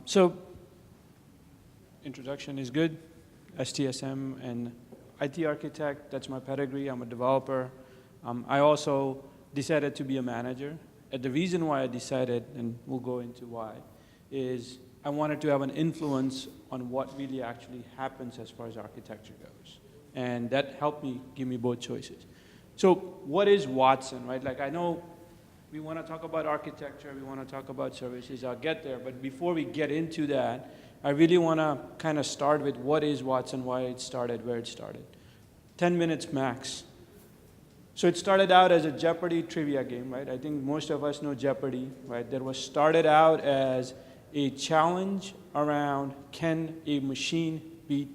So introduction is good. STSM and IT architect, that's my pedigree. I'm a developer. I also decided to be a manager. And the reason why I decided, and we'll go into why, is I wanted to have an influence on what really actually happens as far as architecture goes. And that helped me, give me both choices. So what is Watson, right? Like I know we want to talk about architecture, we want to talk about services, I'll get there, but before we get into that, I really want to kind of start with what is Watson, why it started, where it started. 10 minutes max. So it started out as a Jeopardy trivia game, right? I think most of us know Jeopardy, right? That was started out as a challenge around can a machine beat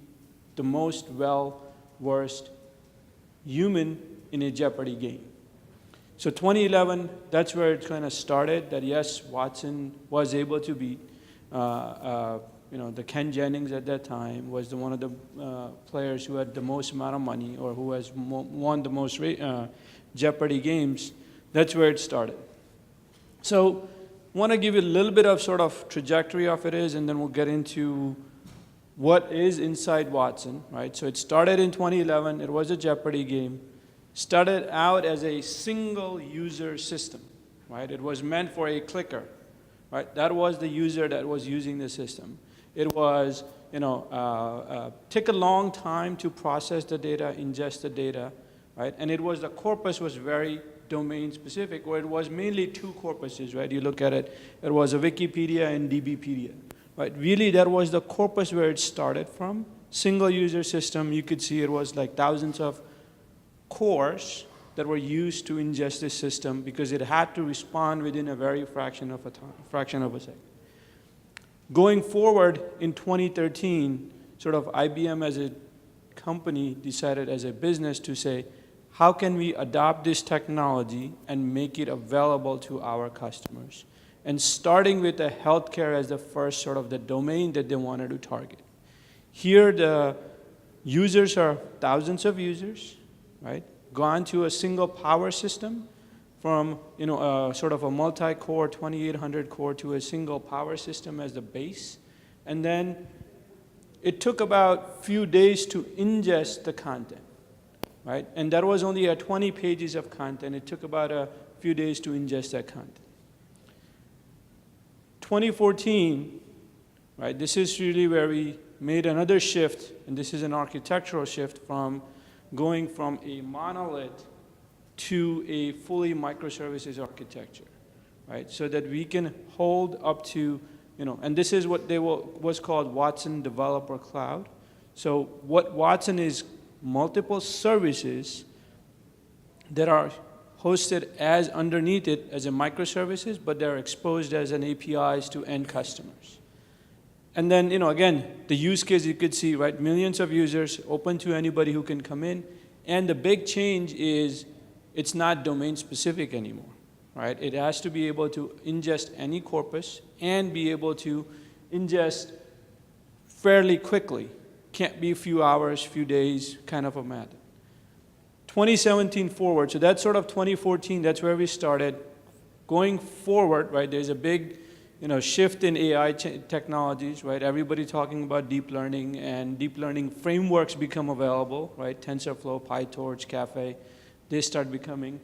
the most well-versed human in a Jeopardy game. So 2011, that's where it kind of started, that yes, Watson was able to beat, the Ken Jennings at that time was one of the players who had the most amount of money or who has won the most Jeopardy games. That's where it started. So I want to give you a little bit of sort of trajectory of it is, and then we'll get into what is inside Watson, right? So it started in 2011. It was a Jeopardy game. Started out as a single user system, right? It was meant for a clicker, right? That was the user that was using the system. It was, took a long time to process the data, ingest the data, right? And the corpus was very domain specific, where it was mainly two corpuses, right? You look at it, it was a Wikipedia and DBpedia, right? Really, that was the corpus where it started from. Single user system, you could see it was like thousands of cores that were used to ingest this system because it had to respond within a very fraction of a second. Going forward in 2013, sort of IBM as a company decided as a business to say, how can we adopt this technology and make it available to our customers? And starting with the healthcare as the first sort of the domain that they wanted to target. Here the users are thousands of users, right? Gone to a single power system from sort of a multi-core 2800 core to a single power system as the base. And then it took about few days to ingest the content, right? And that was only 20 pages of content. It took about a few days to ingest that content. 2014, right? This is really where we made another shift, and this is an architectural shift from going from a monolith to a fully microservices architecture, right? So that we can hold up to, and this is what was called Watson Developer Cloud. So what Watson is multiple services that are hosted as underneath it as a microservices, but they're exposed as an APIs to end customers. And then, again, the use case you could see, right? Millions of users, open to anybody who can come in. And the big change is it's not domain specific anymore, right? It has to be able to ingest any corpus and be able to ingest fairly quickly. Can't be a few hours, few days, kind of a matter. 2017 forward, so that's sort of 2014, that's where we started. Going forward, right, there's a big shift in AI technologies, right? Everybody talking about deep learning, and deep learning frameworks become available, right? TensorFlow, PyTorch, Caffe, they start becoming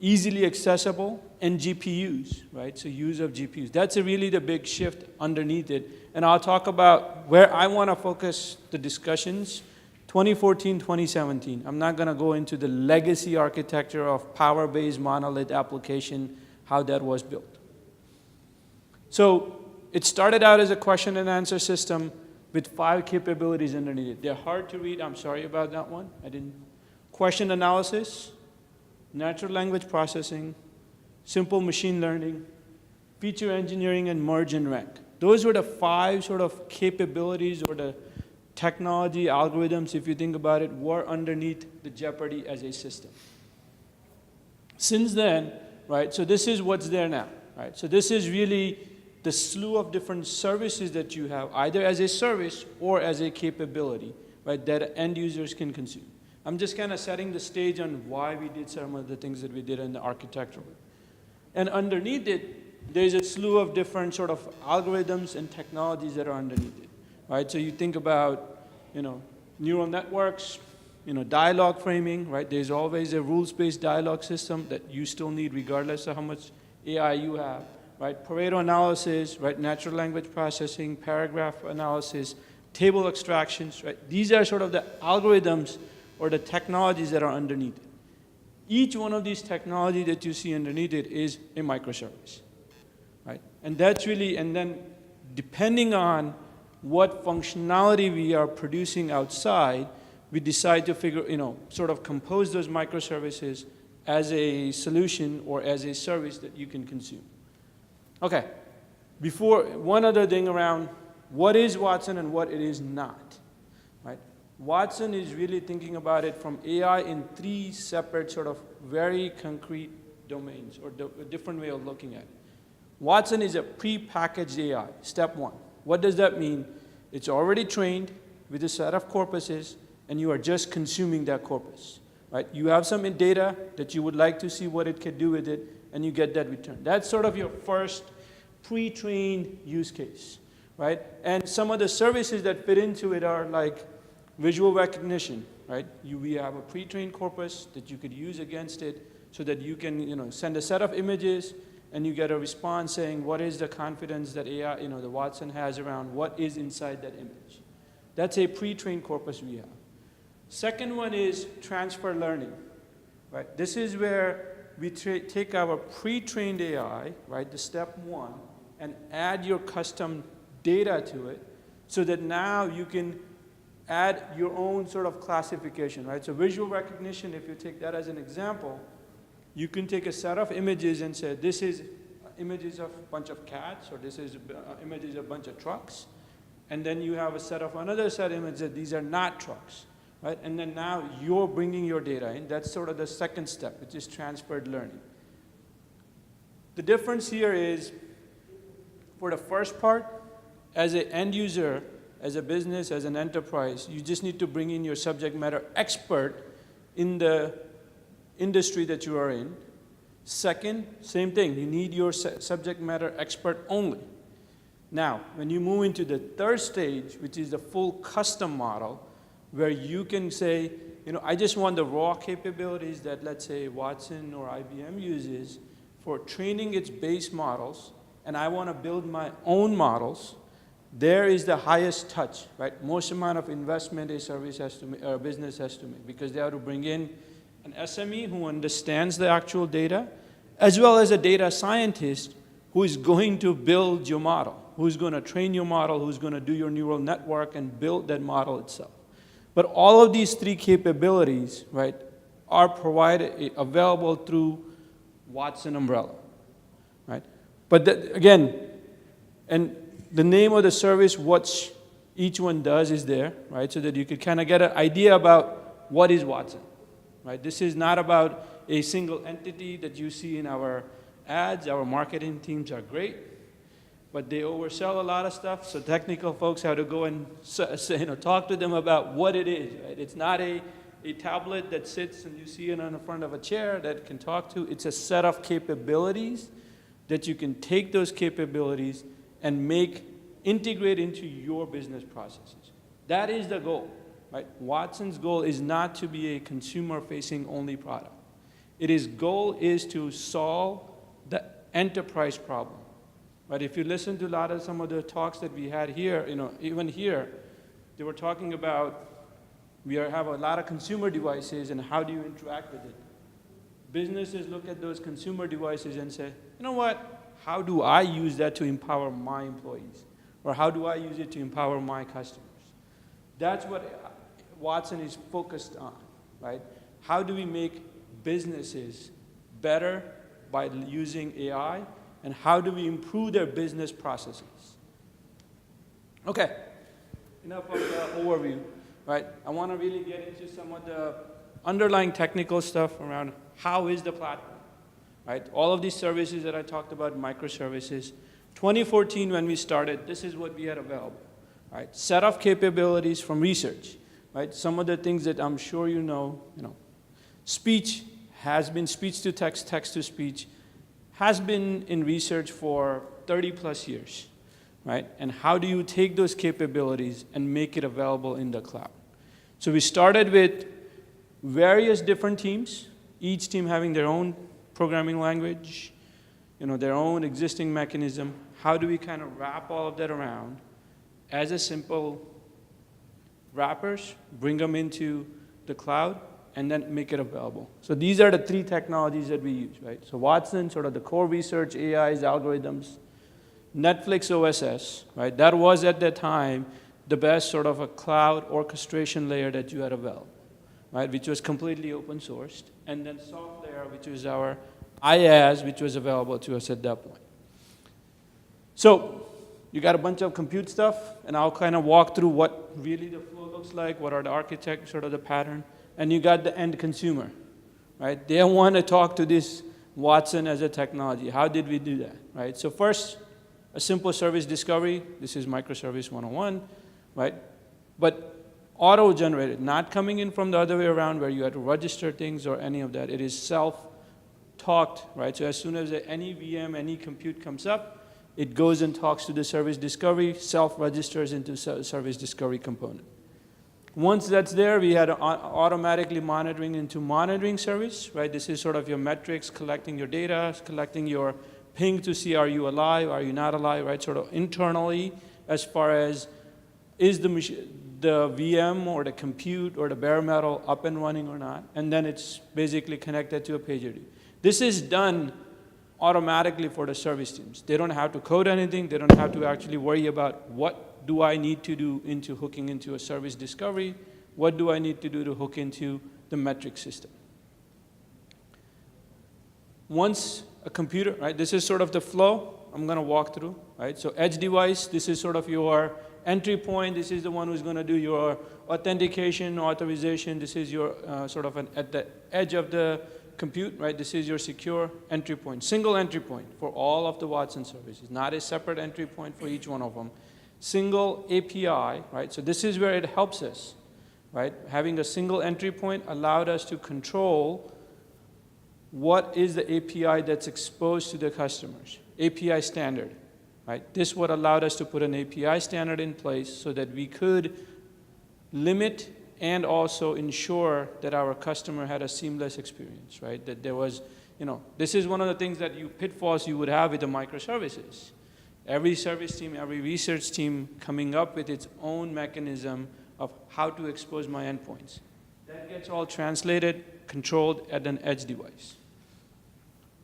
easily accessible, and GPUs, right? So use of GPUs. That's really the big shift underneath it. And I'll talk about where I want to focus the discussions, 2014, 2017. I'm not going to go into the legacy architecture of power-based monolith application, how that was built. So it started out as a question and answer system with 5 capabilities underneath it. They're hard to read. I'm sorry about that one. Question analysis, natural language processing, simple machine learning, feature engineering, and merge and rank. Those were the 5 sort of capabilities or the technology algorithms, if you think about it, were underneath the Jeopardy as a system. Since then, right, so this is what's there now, right? So this is really the slew of different services that you have, either as a service or as a capability, right, that end users can consume. I'm just kind of setting the stage on why we did some of the things that we did in the architectural. And underneath it, there's a slew of different sort of algorithms and technologies that are underneath it, right? So you think about, neural networks, dialogue framing, right? There's always a rules-based dialogue system that you still need regardless of how much AI you have, right? Pareto analysis, right? Natural language processing, paragraph analysis, table extractions, right? These are sort of the algorithms or the technologies that are underneath it. Each one of these technologies that you see underneath it is a microservice, right? And that's really, and then depending on what functionality we are producing outside, we decide to sort of compose those microservices as a solution or as a service that you can consume. Okay, one other thing around what is Watson and what it is not, right? Watson is really thinking about it from AI in 3 separate sort of very concrete domains or a different way of looking at it. Watson is a pre-packaged AI, step 1. What does that mean? It's already trained with a set of corpuses, and you are just consuming that corpus, right? You have some data that you would like to see what it can do with it, and you get that return. That's sort of your first pre-trained use case, right? And some of the services that fit into it are like visual recognition, right? We have a pre-trained corpus that you could use against it so that you can, send a set of images and you get a response saying what is the confidence that AI, the Watson has around what is inside that image. That's a pre-trained corpus we have. Second one is transfer learning, right? This is where we take our pre-trained AI, right, the step 1, and add your custom data to it so that now you can add your own sort of classification, right? So visual recognition, if you take that as an example, you can take a set of images and say, this is images of a bunch of cats, or this is images of a bunch of trucks. And then you have another set of images that these are not trucks. Right? And then now you're bringing your data in. That's sort of the second step, which is transferred learning. The difference here is, for the first part, as an end user, as a business, as an enterprise, you just need to bring in your subject matter expert in the industry that you are in. Second, same thing. You need your subject matter expert only. Now, when you move into the third stage, which is the full custom model, where you can say, I just want the raw capabilities that, let's say, Watson or IBM uses for training its base models, and I want to build my own models. There is the highest touch, right? Most amount of investment a service has to make, or a business has to make, because they have to bring in an SME who understands the actual data, as well as a data scientist who is going to build your model, who's going to train your model, who's going to do your neural network and build that model itself. But all of these 3 capabilities, right, are available through Watson umbrella, right? But again, and the name of the service, what each one does is there, right? So that you could kind of get an idea about what is Watson, right? This is not about a single entity that you see in our ads. Our marketing teams are great, but they oversell a lot of stuff, so technical folks have to go and talk to them about what it is. Right? It's not a tablet that sits and you see it on the front of a chair that can talk to. It's a set of capabilities that you can take those capabilities and integrate into your business processes. That is the goal. Right? Watson's goal is not to be a consumer-facing only product. Goal is to solve the enterprise problem. But if you listen to a lot of some of the talks that we had here, even here, they were talking about we have a lot of consumer devices and how do you interact with it. Businesses look at those consumer devices and say, you know what, how do I use that to empower my employees? Or how do I use it to empower my customers? That's what Watson is focused on, right? How do we make businesses better by using AI? And how do we improve their business processes? Okay, enough of the overview, right? I want to really get into some of the underlying technical stuff around how is the platform, right? All of these services that I talked about, microservices. 2014 when we started, this is what we had available, right? Set of capabilities from research, right? Some of the things that I'm sure you know, speech has been speech to text, text to speech, has been in research for 30 plus years, right? And how do you take those capabilities and make it available in the cloud? So we started with various different teams, each team having their own programming language, their own existing mechanism. How do we kind of wrap all of that around as a simple wrappers, bring them into the cloud, and then make it available? So these are the three technologies that we use, right? So Watson, sort of the core research, AIs, algorithms. Netflix OSS, right? That was at that time the best sort of a cloud orchestration layer that you had available, right? Which was completely open sourced. And then SoftLayer, which was our IaaS, which was available to us at that point. So you got a bunch of compute stuff, and I'll kind of walk through what really the flow looks like, what are the architects, sort of the pattern, and you got the end consumer, right? They want to talk to this Watson as a technology. How did we do that, right? So first, a simple service discovery. This is Microservice 101, right? But auto-generated, not coming in from the other way around where you had to register things or any of that. It is self-talked, right? So as soon as any VM, any compute comes up, it goes and talks to the service discovery, self-registers into service discovery component. Once that's there, we had automatically monitoring into monitoring service, right? This is sort of your metrics, collecting your data, collecting your ping to see are you alive, are you not alive, right? Sort of internally as far as is the VM or the compute or the bare metal up and running or not, and then it's basically connected to a PagerDuty. This is done automatically for the service teams. They don't have to code anything. They don't have to actually worry about what do I need to do into hooking into a service discovery, what do I need to do to hook into the metric system. Once a computer, right, this is sort of the flow I'm going to walk through, right? So edge device, this is sort of your entry point. This is the one who's going to do your authentication, authorization. This is your sort of at the edge of the compute, right? This is your secure entry point, single entry point for all of the Watson services, not a separate entry point for each one of them. Single API, right? So this is where it helps us, right? Having a single entry point allowed us to control what is the API that's exposed to the customers, API standard, right? This what allowed us to put an API standard in place so that we could limit and also ensure that our customer had a seamless experience, right? That there was, this is one of the things that pitfalls you would have with the microservices. Every service team, every research team coming up with its own mechanism of how to expose my endpoints. That gets all translated, controlled at an edge device.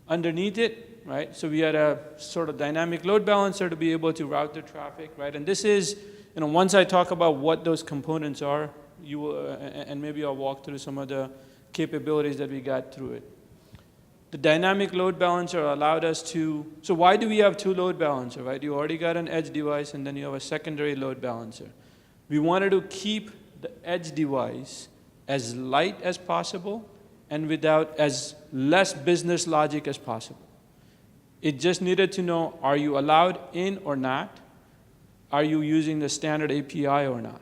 Underneath it, right, so we had a sort of dynamic load balancer to be able to route the traffic, right? And this is, once I talk about what those components are, you will, and maybe I'll walk through some of the capabilities that we got through it. The dynamic load balancer allowed us to, so why do we have two load balancers, right? You already got an edge device and then you have a secondary load balancer. We wanted to keep the edge device as light as possible and without as less business logic as possible. It just needed to know, are you allowed in or not? Are you using the standard API or not?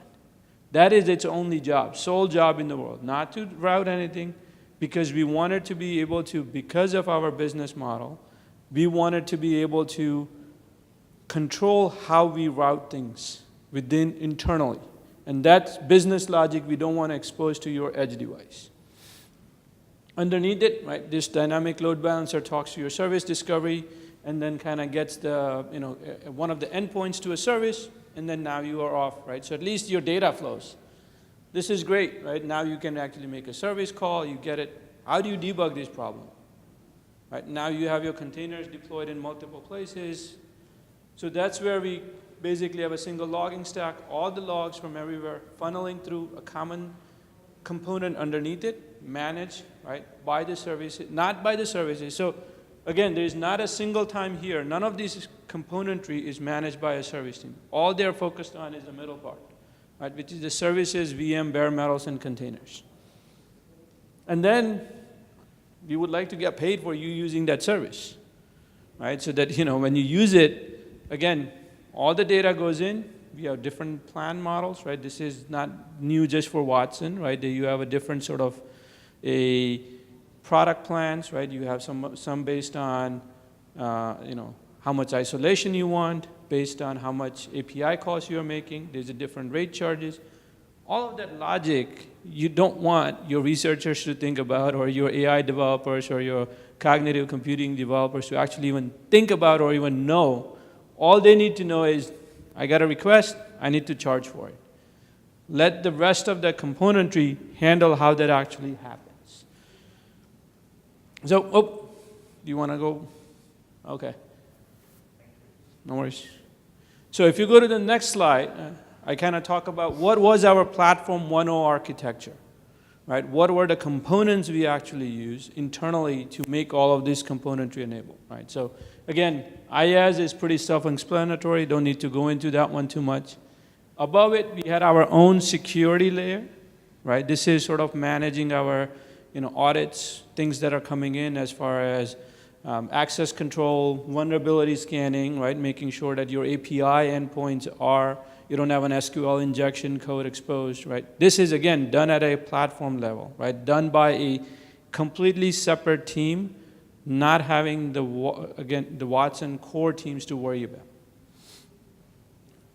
That is its only job, sole job in the world, not to route anything, because we wanted to be able to, because of our business model, we wanted to be able to control how we route things within internally. And that's business logic we don't want to expose to your edge device. Underneath it, right, this dynamic load balancer talks to your service discovery and then kind of gets the, one of the endpoints to a service, and then now you are off, right? So at least your data flows. This is great, right? Now you can actually make a service call, you get it. How do you debug this problem? Right, now you have your containers deployed in multiple places. So that's where we basically have a single logging stack, all the logs from everywhere funneling through a common component underneath it, managed, right, by the services, not by the services. So again, there's not a single time here. None of this componentry is managed by a service team. All they're focused on is the middle part, right, which is the services, VM, bare metals, and containers. And then we would like to get paid for you using that service, right? So that, when you use it, again, all the data goes in. We have different plan models, right? This is not new just for Watson, right? You have a different sort of a product plans, right? You have some based on how much isolation you want based on how much API calls you're making. There's a different rate charges. All of that logic, you don't want your researchers to think about, or your AI developers, or your cognitive computing developers to actually even think about or even know. All they need to know is, I got a request, I need to charge for it. Let the rest of the componentry handle how that actually happens. So, do you want to go? Okay. No worries. So if you go to the next slide, I kind of talk about what was our platform 1.0 architecture, right? What were the components we actually used internally to make all of this componentry enabled, right? So again, IaaS is pretty self-explanatory. Don't need to go into that one too much. Above it, we had our own security layer, right? This is sort of managing our, audits, things that are coming in as far as access control, vulnerability scanning, right? Making sure that your API endpoints you don't have an SQL injection code exposed, right? This is, again, done at a platform level, right? Done by a completely separate team, not having the Watson core teams to worry about.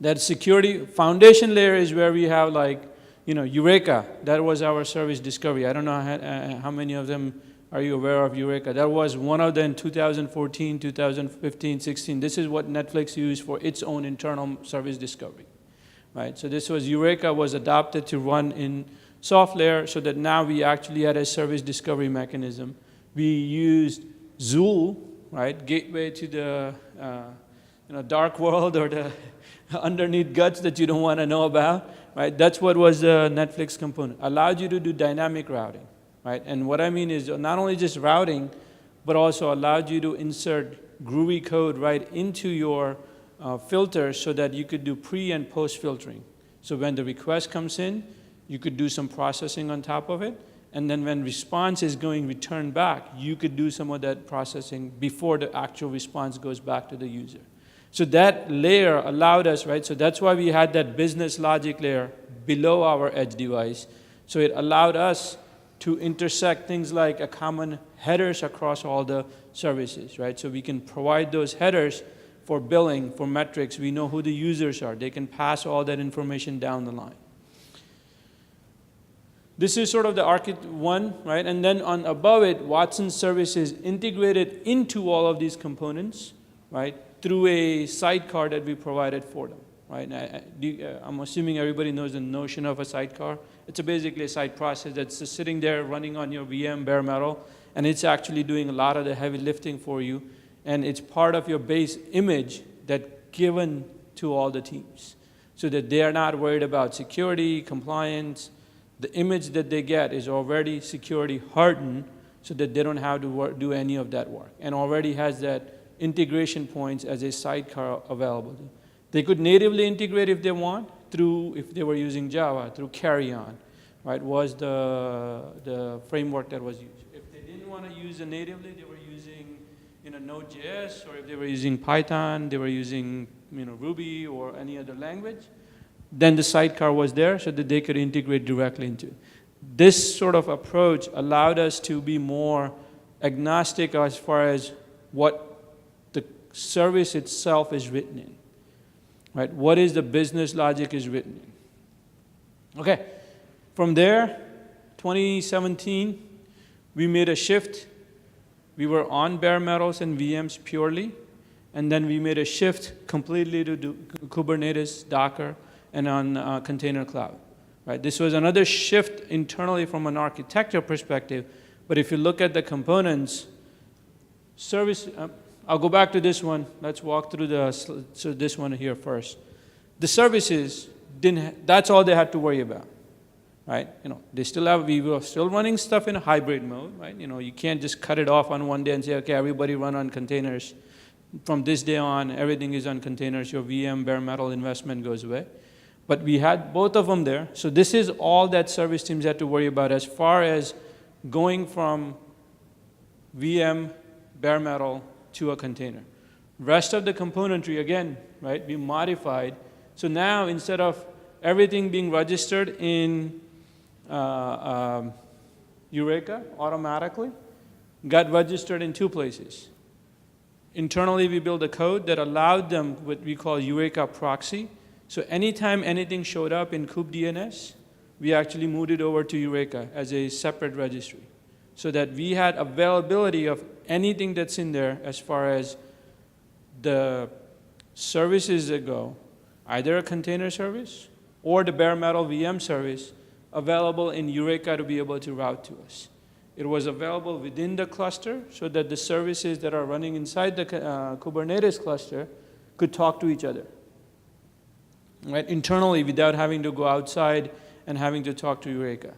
That security foundation layer is where we have Eureka. That was our service discovery. I don't know how many of them are you aware of Eureka. That was one of them in 2014, 2015, 16. This is what Netflix used for its own internal service discovery, right? So this was Eureka was adopted to run in soft layer so that now we actually had a service discovery mechanism. We used Zool, right? Gateway to the dark world or the underneath guts that you don't want to know about, right? That's what was the Netflix component. Allowed you to do dynamic routing, right? And what I mean is not only just routing, but also allowed you to insert groovy code right into your filter so that you could do pre and post filtering. So when the request comes in, you could do some processing on top of it. And then when response is going return back, you could do some of that processing before the actual response goes back to the user. So that layer allowed us, right? So that's why we had that business logic layer below our edge device. So it allowed us to intersect things like a common headers across all the services, right? So we can provide those headers for billing, for metrics. We know who the users are. They can pass all that information down the line. This is sort of the architect one, right? And then on above it, Watson services integrated into all of these components, right? Through a sidecar that we provided for them, right? I'm assuming everybody knows the notion of a sidecar. It's basically a side process that's just sitting there running on your VM bare metal, and it's actually doing a lot of the heavy lifting for you, and it's part of your base image that's given to all the teams so that they are not worried about security, compliance. The image that they get is already security hardened so that they don't have to do any of that work, and already has that integration points as a sidecar available. They could natively integrate if they want, if they were using Java, through carry-on, right, was the framework that was used. If they didn't want to use it natively, they were using Node.js, or if they were using Python, they were using Ruby or any other language, then the sidecar was there so that they could integrate directly into it. This sort of approach allowed us to be more agnostic as far as what the service itself is written in, right? What is the business logic is written in. Okay, from there, 2017, we made a shift. We were on bare metals and VMs purely, and then we made a shift completely to do Kubernetes, Docker, and on container cloud, right? This was another shift internally from an architecture perspective, but if you look at the components, I'll go back to this one. Let's walk through this one here first. The services that's all they had to worry about, right? We were still running stuff in a hybrid mode, right? You can't just cut it off on one day and say, okay, everybody run on containers. From this day on, everything is on containers. Your VM bare metal investment goes away. But we had both of them there. So this is all that service teams had to worry about as far as going from VM bare metal to a container. Rest of the componentry, again, right, we modified. So now instead of everything being registered in Eureka automatically, got registered in two places. internally we built a code that allowed them what we call Eureka proxy. So anytime anything showed up in kubedns, we actually moved it over to Eureka as a separate registry, so that we had availability of anything that's in there as far as the services that go, either a container service or the bare metal VM service, available in Eureka to be able to route to us. It was available within the cluster so that the services that are running inside the Kubernetes cluster could talk to each other, right, internally without having to go outside and having to talk to Eureka.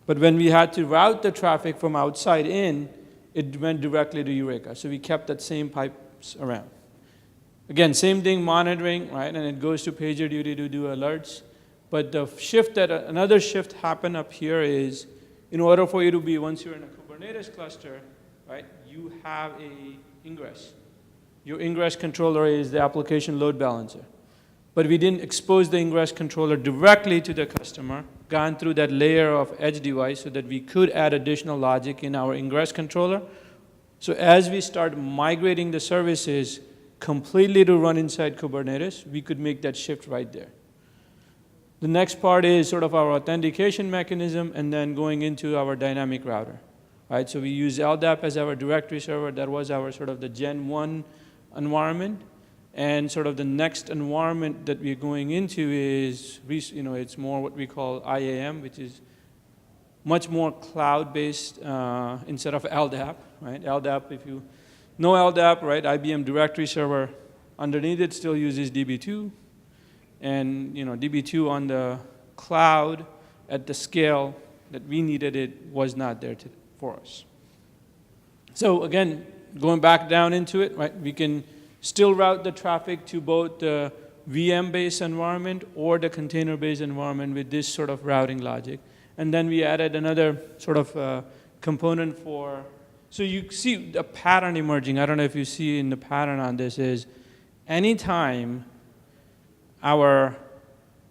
But when we had to route the traffic from outside in, it went directly to Eureka. So we kept that same pipes around. Again, same thing, monitoring, right, and it goes to PagerDuty to do alerts. But the shift another shift happened up here is, in order for you to be, once you're in a Kubernetes cluster, right, you have a ingress. Your ingress controller is the application load balancer. But we didn't expose the ingress controller directly to the customer, gone through that layer of edge device so that we could add additional logic in our ingress controller. So as we start migrating the services completely to run inside Kubernetes, we could make that shift right there. The next part is sort of our authentication mechanism and then going into our dynamic router, right? So we use LDAP as our directory server. That was our sort of the Gen 1 environment. And sort of the next environment that we're going into is, it's more what we call IAM, which is much more cloud-based instead of LDAP, right? LDAP, if you know LDAP, right, IBM directory server, underneath it still uses DB2. And DB2 on the cloud at the scale that we needed it was not there for us. So again, going back down into it, right, we can still route the traffic to both the VM-based environment or the container-based environment with this sort of routing logic. And then we added another sort of component for, so you see a pattern emerging. I don't know if you see in the pattern on this is, anytime our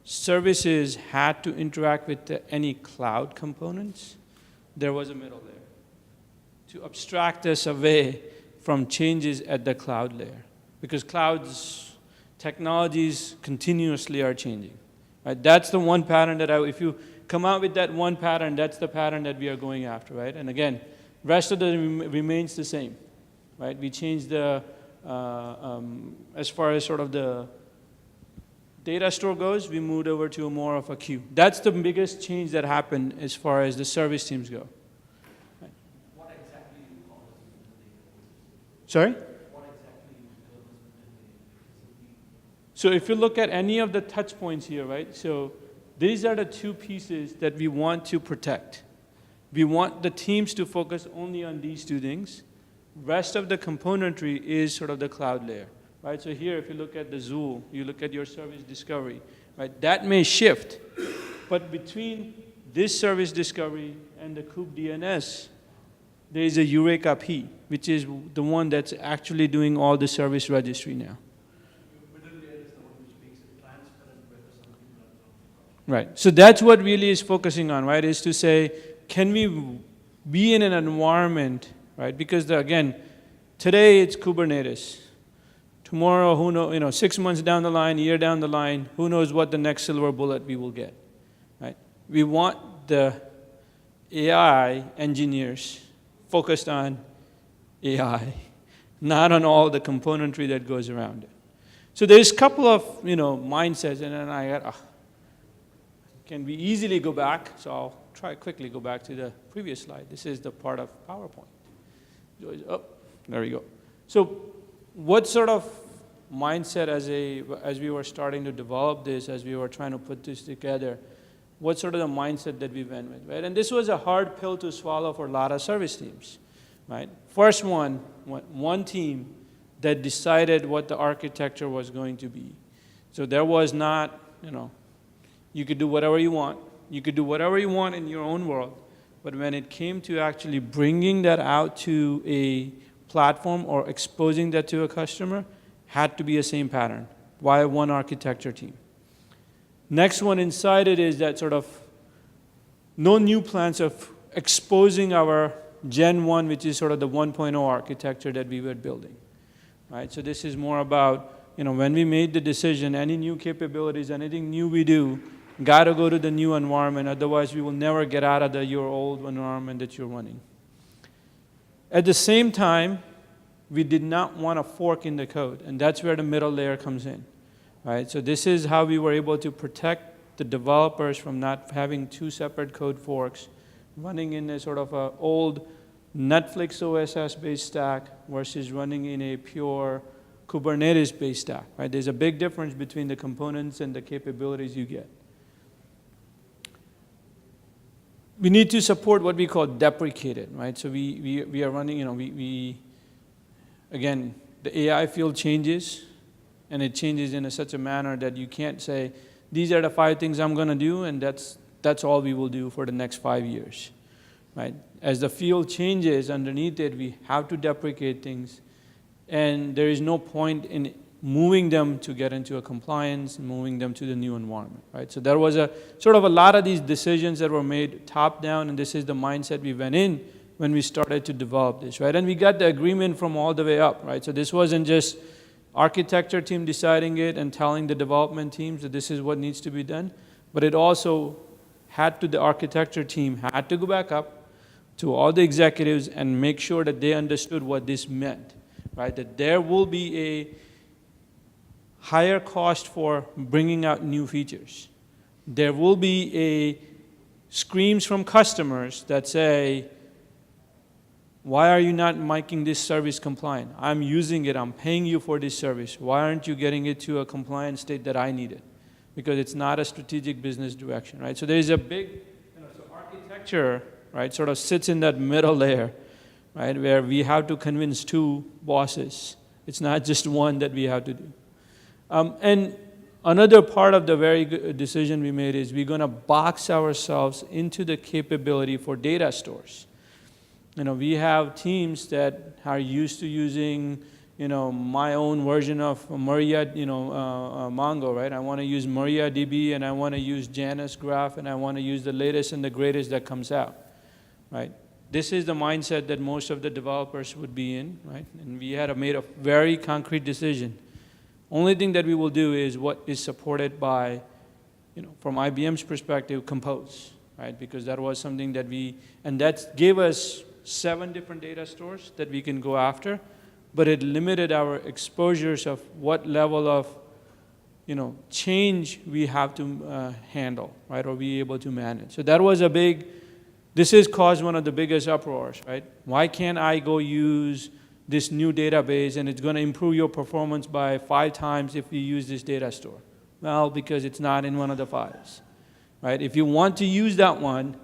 services had to interact with any cloud components, there was a middle layer to abstract us away from changes at the cloud layer. Because clouds, technologies continuously are changing. Right? That's the one pattern that if you come out with that one pattern, that's the pattern that we are going after, right? And again, rest of it remains the same, right? We changed the, as far as sort of the data store goes, we moved over to more of a queue. That's the biggest change that happened as far as the service teams go. Right. What exactly do you call this? Sorry? What exactly do you call this? So if you look at any of the touch points here, right? So these are the two pieces that we want to protect. We want the teams to focus only on these two things. Rest of the componentry is sort of the cloud layer. Right, so here, if you look at the Zool, you look at your service discovery, right? That may shift, but between this service discovery and the kubedns, there is a Eureka P, which is the one that's actually doing all the service registry now. Middle layer is the one which makes it transparent whether something runs on. Right, so that's what really is focusing on, right? Is to say, can we be in an environment, right? Because again, today it's Kubernetes. Tomorrow, who knows, 6 months down the line, a year down the line, who knows what the next silver bullet we will get, right? We want the AI engineers focused on AI, not on all the componentry that goes around it. So there's a couple of, mindsets, and then I got, can we easily go back? So I'll try quickly go back to the previous slide. This is the part of PowerPoint. Oh, there we go. So what sort of mindset as we were starting to develop this, as we were trying to put this together, what sort of the mindset that we went with, right? And this was a hard pill to swallow for a lot of service teams, right? First one team that decided what the architecture was going to be. So there was not, you could do whatever you want. You could do whatever you want in your own world. But when it came to actually bringing that out to a platform or exposing that to a customer, had to be a same pattern. Why one architecture team? Next one inside it is that sort of no new plans of exposing our Gen 1, which is sort of the 1.0 architecture that we were building. right? So this is more about, when we made the decision, any new capabilities, anything new we do, got to go to the new environment, otherwise we will never get out of your old environment that you're running. At the same time, we did not want a fork in the code, and that's where the middle layer comes in, right? So this is how we were able to protect the developers from not having two separate code forks, running in a sort of a old Netflix OSS-based stack versus running in a pure Kubernetes-based stack, right? There's a big difference between the components and the capabilities you get. We need to support what we call deprecated, right? So we are running, again, the AI field changes, and it changes in such a manner that you can't say, these are the 5 things I'm going to do, and that's all we will do for the next 5 years, right? As the field changes underneath it, we have to deprecate things, and there is no point in moving them to get into a compliance, moving them to the new environment, right? So there was a lot of these decisions that were made top down, and this is the mindset we went in when we started to develop this, right? And we got the agreement from all the way up, right? So this wasn't just architecture team deciding it and telling the development teams that this is what needs to be done, but it also the architecture team had to go back up to all the executives and make sure that they understood what this meant, right? That there will be a higher cost for bringing out new features. There will be screams from customers that say, why are you not making this service compliant? I'm using it, I'm paying you for this service. Why aren't you getting it to a compliant state that I need it? Because it's not a strategic business direction, right? So there's a big, so architecture, right, sort of sits in that middle layer, right, where we have to convince 2 bosses. It's not just one that we have to do. And another part of the very good decision we made is we're going to box ourselves into the capability for data stores. We have teams that are used to using, my own version of Maria, Mongo, right? I want to use MariaDB, and I want to use Janus Graph, and I want to use the latest and the greatest that comes out, right? This is the mindset that most of the developers would be in, right? And we had made a very concrete decision. Only thing that we will do is what is supported by, from IBM's perspective, Compose, right? Because that was something that that gave us 7 different data stores that we can go after, but it limited our exposures of what level of, change we have to handle, right, or be able to manage. So that was this has caused one of the biggest uproars, right? Why can't I go use this new database and it's going to improve your performance by 5 times if you use this data store? Well, because it's not in one of the files, right? If you want to use that one,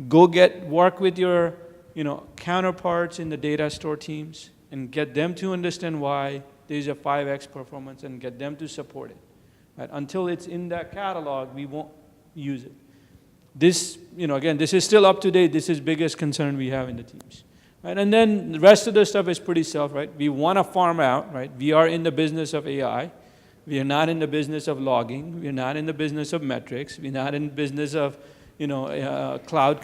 go work with your counterparts in the data store teams and get them to understand why there's a 5x performance and get them to support it. Right? Until it's in that catalog, we won't use it. This, again, this is still up to date. This is the biggest concern we have in the teams. Right? And then the rest of the stuff is pretty self, right? We want to farm out, right? We are in the business of AI. We are not in the business of logging. We are not in the business of metrics. We're not in the business of cloud,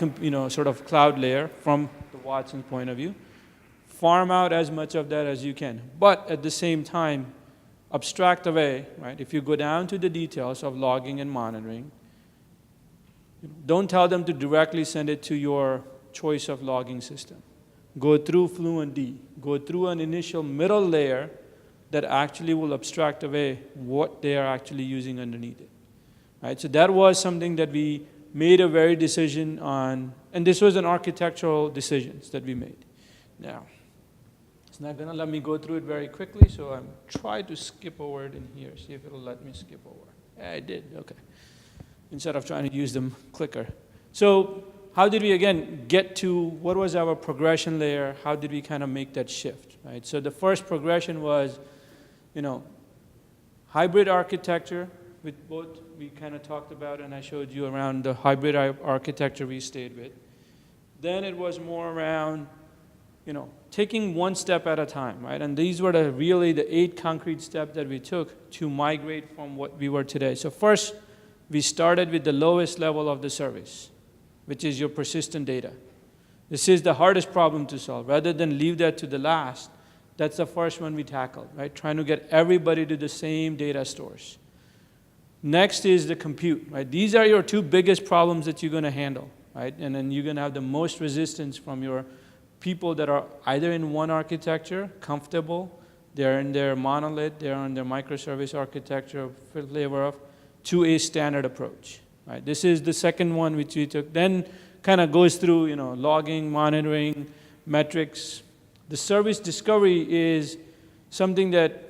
sort of cloud layer from the Watson point of view. Farm out as much of that as you can. But at the same time, abstract away, right? If you go down to the details of logging and monitoring, don't tell them to directly send it to your choice of logging system. Go through FluentD. Go through an initial middle layer that actually will abstract away what they are actually using underneath it. Right? So that was something that we made a very decision on, and this was an architectural decisions that we made. Now, it's not going to let me go through it very quickly, so I'm trying to skip over it in here, see if it'll let me skip over. Yeah, I did, okay. Instead of trying to use the clicker. So how did we, again, get to what was our progression layer? How did we kind of make that shift, right? So the first progression was, hybrid architecture, with both we kind of talked about, and I showed you around the hybrid architecture we stayed with. Then it was more around, taking one step at a time, right? And these were really the 8 concrete steps that we took to migrate from what we were today. So first, we started with the lowest level of the service, which is your persistent data. This is the hardest problem to solve. Rather than leave that to the last, That's the first one we tackled, right? Trying to get everybody to the same data stores. Next is the compute, right? These are your two biggest problems that you're going to handle, right? And then you're going to have the most resistance from your people that are either in one architecture, comfortable, they're in their monolith, they're on their microservice architecture flavor of, to a standard approach, right? This is the second one which we took. Then kind of goes through, logging, monitoring, metrics. The service discovery is something that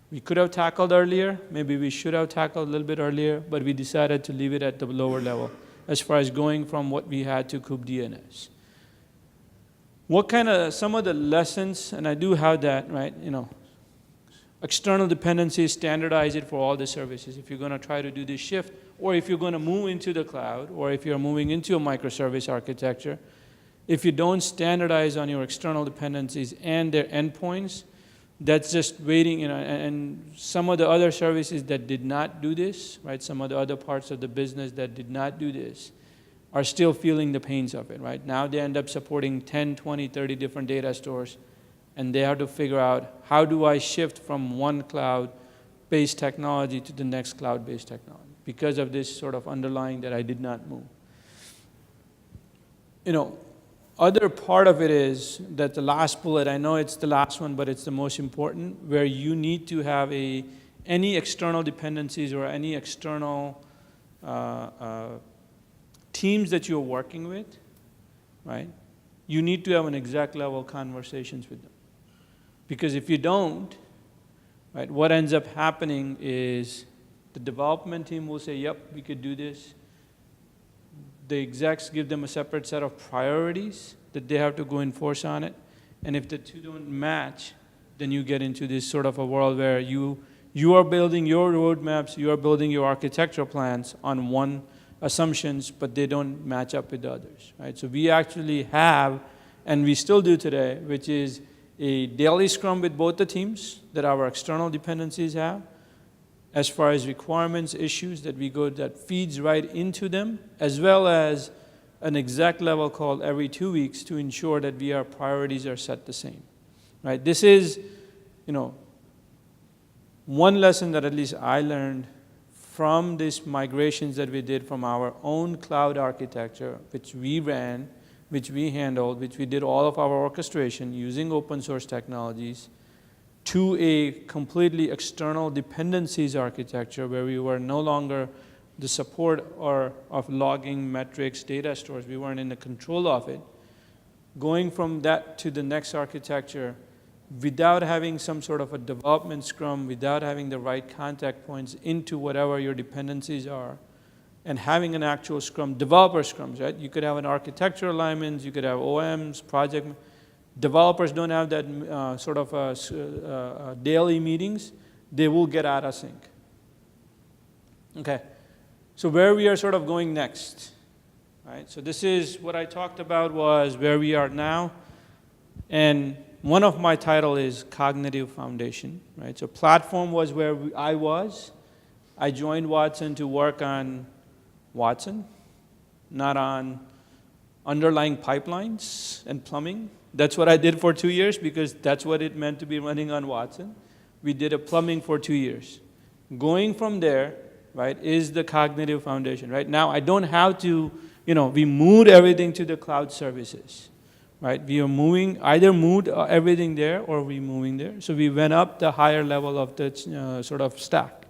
we could have tackled earlier. Maybe we should have tackled a little bit earlier, but we decided to leave it at the lower level as far as going from what we had to kubedns. What kind of, some of the lessons, and I do have that, right, external dependencies, standardize it for all the services. If you're going to try to do this shift, or if you're going to move into the cloud, or if you're moving into a microservice architecture, if you don't standardize on your external dependencies and their endpoints, that's just waiting, and some of the other services that did not do this, right, some of the other parts of the business that did not do this are still feeling the pains of it, right? Now they end up supporting 10, 20, 30 different data stores, and they have to figure out, how do I shift from one cloud-based technology to the next cloud-based technology because of this sort of underlying that I did not move. Other part of it is that the last bullet, I know it's the last one, but it's the most important, where you need to have any external dependencies or any external teams that you're working with, right? You need to have an exec level conversations with them. Because if you don't, right, what ends up happening is the development team will say, yep, we could do this. The execs give them a separate set of priorities that they have to go enforce on it. And if the two don't match, then you get into this sort of a world where you are building your roadmaps, you are building your architectural plans on one assumptions, but they don't match up with the others, right? So we actually have, and we still do today, which is a daily scrum with both the teams that our external dependencies have, as far as requirements, issues that we go, that feeds right into them, as well as an exec level call every 2 weeks to ensure that our priorities are set the same, right? This is, one lesson that at least I learned from these migrations that we did from our own cloud architecture, which we ran, which we handled, which we did all of our orchestration using open source technologies, to a completely external dependencies architecture where we were no longer the support of logging, metrics, data stores. We weren't in the control of it. Going from that to the next architecture without having some sort of a development scrum, without having the right contact points into whatever your dependencies are, and having an actual scrum, developer scrums, right? You could have an architecture alignment, you could have OMs, project. Developers don't have that sort of daily meetings. They will get out of sync. Okay, so where we are sort of going next, right? So this is what I talked about was where we are now, and one of my title is Cognitive Foundation, right? So platform was where I was. I joined Watson to work on Watson, not on underlying pipelines and plumbing. That's what I did for 2 years because that's what it meant to be running on Watson. We did a plumbing for 2 years. Going from there, right, is the Cognitive Foundation, right? Now I don't have to, we moved everything to the cloud services, right? We are moving, either moved everything there or we moving there. So we went up the higher level of the sort of stack.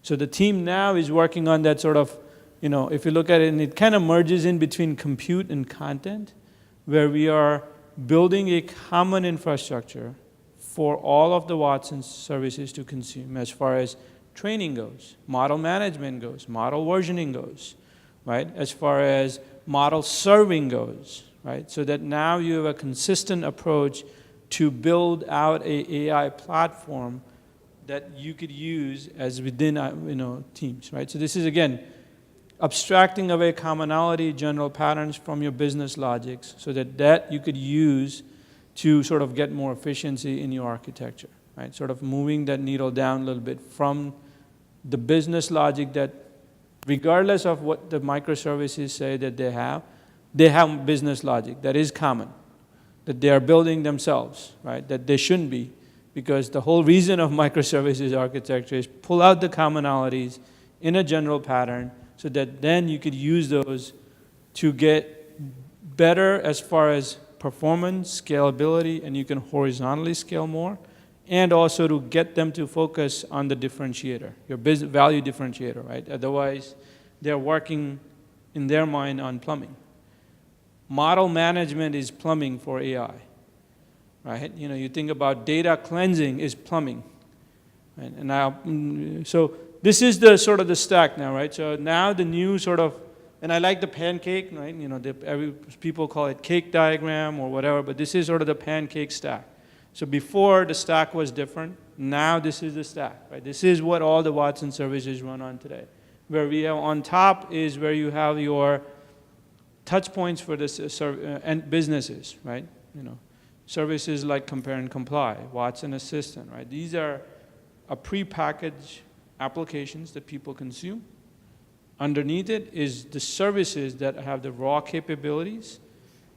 So the team now is working on that sort of, if you look at it, and it kind of merges in between compute and content, where we are building a common infrastructure for all of the Watson services to consume as far as training goes, model management goes, model versioning goes, right? As far as model serving goes, right? So that now you have a consistent approach to build out a AI platform that you could use as within teams, right? So this is, again, abstracting away commonality, general patterns from your business logics so that you could use to sort of get more efficiency in your architecture, right? Sort of moving that needle down a little bit from the business logic that, regardless of what the microservices say that they have business logic that is common. that they are building themselves, right? That they shouldn't be, because the whole reason of microservices architecture is pull out the commonalities in a general pattern so that then you could use those to get better as far as performance, scalability, and you can horizontally scale more, and also to get them to focus on the differentiator, your business value differentiator, right? Otherwise, they're working in their mind on plumbing. Model management is plumbing for AI, right? You know, you think about data cleansing is plumbing, right? And now, so this is the sort of the stack now, right? So now the new sort of, and I like the pancake, right? You know, people call it cake diagram or whatever, but this is sort of the pancake stack. So before the stack was different, now this is the stack, right? This is what all the Watson services run on today. Where we have on top is where you have your touch points for the and businesses, right? You know, services like Compare and Comply, Watson Assistant, right? These are a prepackaged applications that people consume. Underneath it is the services that have the raw capabilities,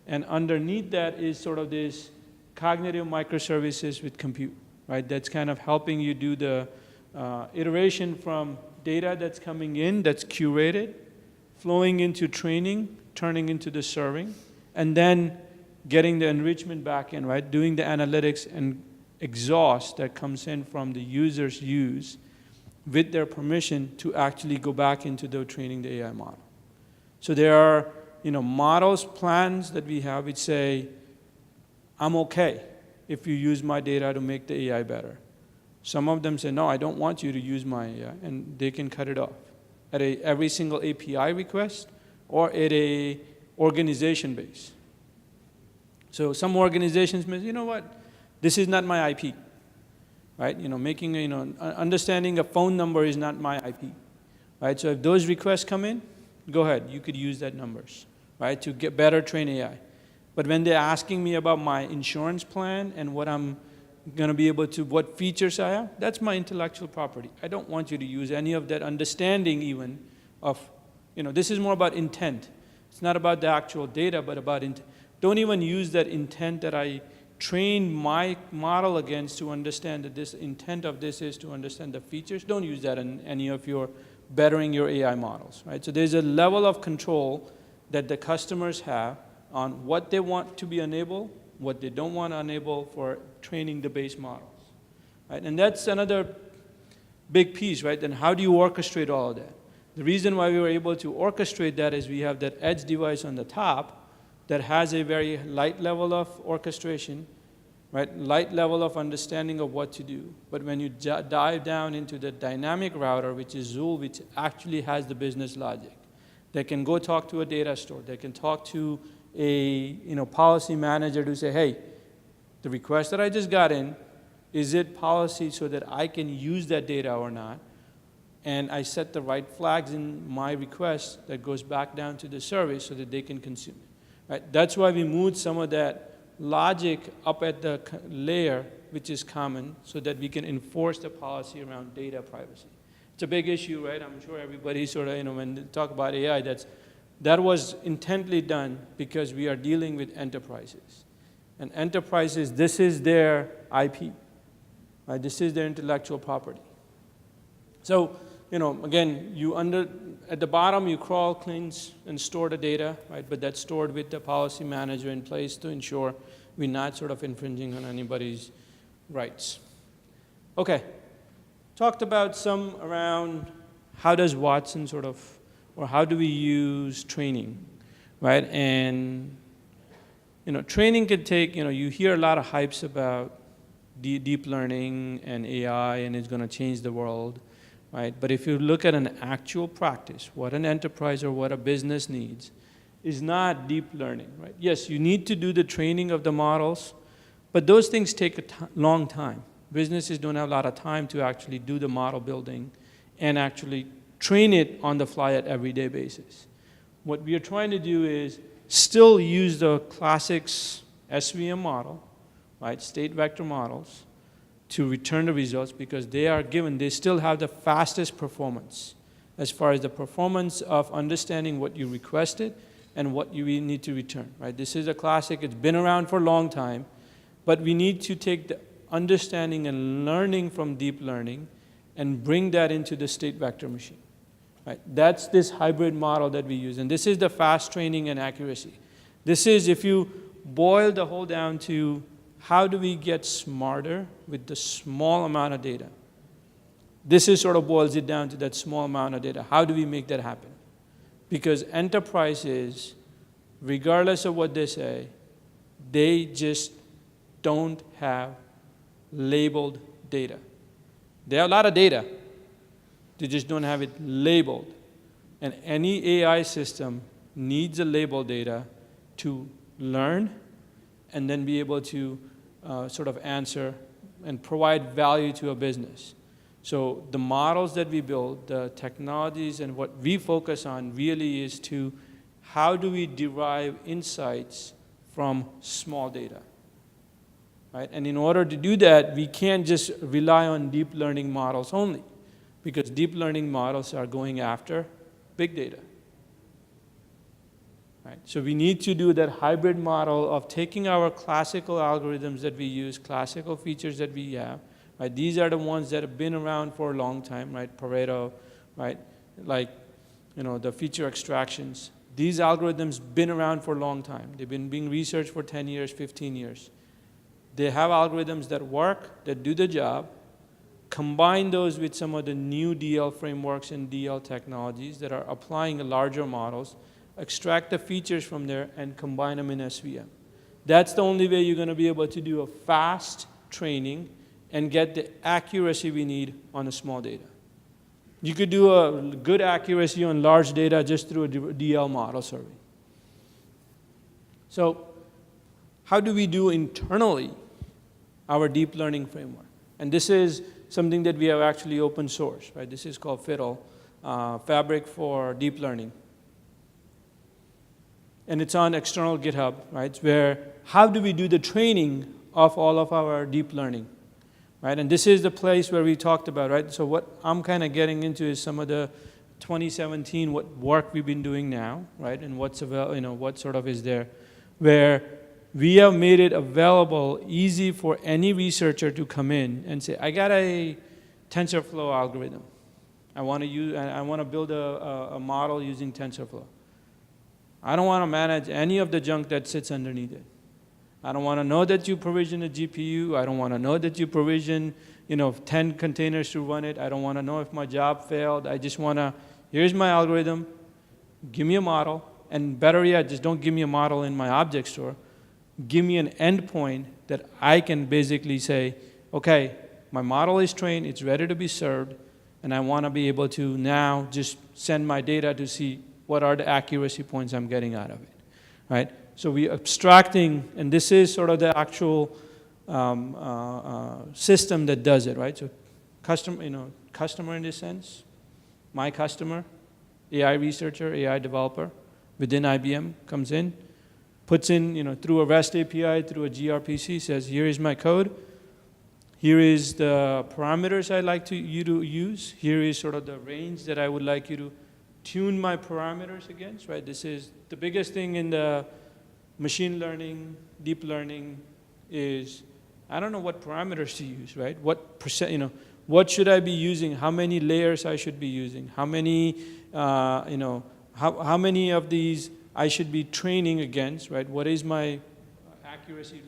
and underneath that is sort of this cognitive microservices with compute, right? That's kind of helping you do the iteration from data that's coming in, that's curated, flowing into training, turning into the serving, and then getting the enrichment back in, right? Doing the analytics and exhaust that comes in from the user's use with their permission to actually go back into the training the AI model. So there are, you know, models, plans that we have which say, I'm okay if you use my data to make the AI better. Some of them say, no, I don't want you to use my AI, and they can cut it off at every single API request or at a organization base. So some organizations may say, you know what, this is not my IP. Right? You know, making, you know, understanding a phone number is not my IP, right? So if those requests come in, go ahead, you could use that numbers, right, to get better train AI. But when they're asking me about my insurance plan and what I'm going to be able to, what features I have, that's my intellectual property. I don't want you to use any of that understanding even of, you know, this is more about intent. It's not about the actual data, but about intent. Don't even use that intent that I train my model against to understand that this intent of this is to understand the features. Don't use that in any of your bettering your AI models, right? So there's a level of control that the customers have on what they want to be enabled, what they don't want to enable for training the base models, right? And that's another big piece, right? Then how do you orchestrate all of that? The reason why we were able to orchestrate that is we have that edge device on the top that has a very light level of orchestration, right? Light level of understanding of what to do. But when you dive down into the dynamic router, which is Zool, which actually has the business logic, they can go talk to a data store. They can talk to a policy manager to say, hey, the request that I just got in, is it policy so that I can use that data or not? And I set the right flags in my request that goes back down to the service so that they can consume it. Right? That's why we moved some of that logic up at the layer, which is common, so that we can enforce the policy around data privacy. It's a big issue, right? I'm sure everybody sort of, when they talk about AI, that was intently done because we are dealing with enterprises. And enterprises, this is their IP, right? This is their intellectual property. So, again, at the bottom, you crawl, cleanse, and store the data, right? But that's stored with the policy manager in place to ensure we're not sort of infringing on anybody's rights. Okay, talked about some around how does Watson or how do we use training, right? And, training could take, you hear a lot of hypes about deep learning and AI, and it's going to change the world. Right? But if you look at an actual practice, what an enterprise or what a business needs is not deep learning. Right? Yes, you need to do the training of the models, but those things take a long time. Businesses don't have a lot of time to actually do the model building and actually train it on the fly at everyday basis. What we are trying to do is still use the classics SVM model, right? State vector models, to return the results because they still have the fastest performance as far as the performance of understanding what you requested and what we need to return, right? This is a classic. It's been around for a long time, but we need to take the understanding and learning from deep learning and bring that into the state vector machine, right? That's this hybrid model that we use, and this is the fast training and accuracy. This is, if you boil the whole down to how do we get smarter with the small amount of data? This is sort of boils it down to that small amount of data. How do we make that happen? Because enterprises, regardless of what they say, they just don't have labeled data. They have a lot of data. They just don't have it labeled. And any AI system needs a labeled data to learn and then be able to sort of answer and provide value to a business. So the models that we build, the technologies, and what we focus on really is to how do we derive insights from small data, right? And in order to do that, we can't just rely on deep learning models only, because deep learning models are going after big data, right? So we need to do that hybrid model of taking our classical algorithms that we use, classical features that we have, right? These are the ones that have been around for a long time, right? Pareto, right? Like, the feature extractions. These algorithms been around for a long time. They've been being researched for 10 years, 15 years. They have algorithms that work, that do the job. Combine those with some of the new DL frameworks and DL technologies that are applying larger models, extract the features from there, and combine them in SVM. That's the only way you're going to be able to do a fast training and get the accuracy we need on the small data. You could do a good accuracy on large data just through a DL model survey. So how do we do internally our deep learning framework? And this is something that we have actually open source, right? This is called FIDDLE, Fabric for Deep Learning. And it's on external GitHub, right? Where how do we do the training of all of our deep learning? Right? And this is the place where we talked about, right? So what I'm kind of getting into is some of the 2017 what work we've been doing now, right? And what's what sort of is there, where we have made it available, easy for any researcher to come in and say, I got a TensorFlow algorithm. I want to build a model using TensorFlow. I don't want to manage any of the junk that sits underneath it. I don't want to know that you provision a GPU. I don't want to know that you provision, 10 containers to run it. I don't want to know if my job failed. I just want to, here's my algorithm, give me a model, and better yet, just don't give me a model in my object store. Give me an endpoint that I can basically say, okay, my model is trained, it's ready to be served, and I want to be able to now just send my data to see what are the accuracy points I'm getting out of it, right? So we're abstracting, and this is sort of the actual system that does it, right? So customer in this sense, my customer, AI researcher, AI developer within IBM comes in, puts in, through a REST API, through a gRPC, says, here is my code. Here is the parameters I'd like you to use. Here is sort of the range that I would like you to tune my parameters against, right? This is the biggest thing in the machine learning, deep learning is, I don't know what parameters to use, right? What percent, what should I be using? How many layers I should be using? How many, how many of these I should be training against, right? What is my accuracy?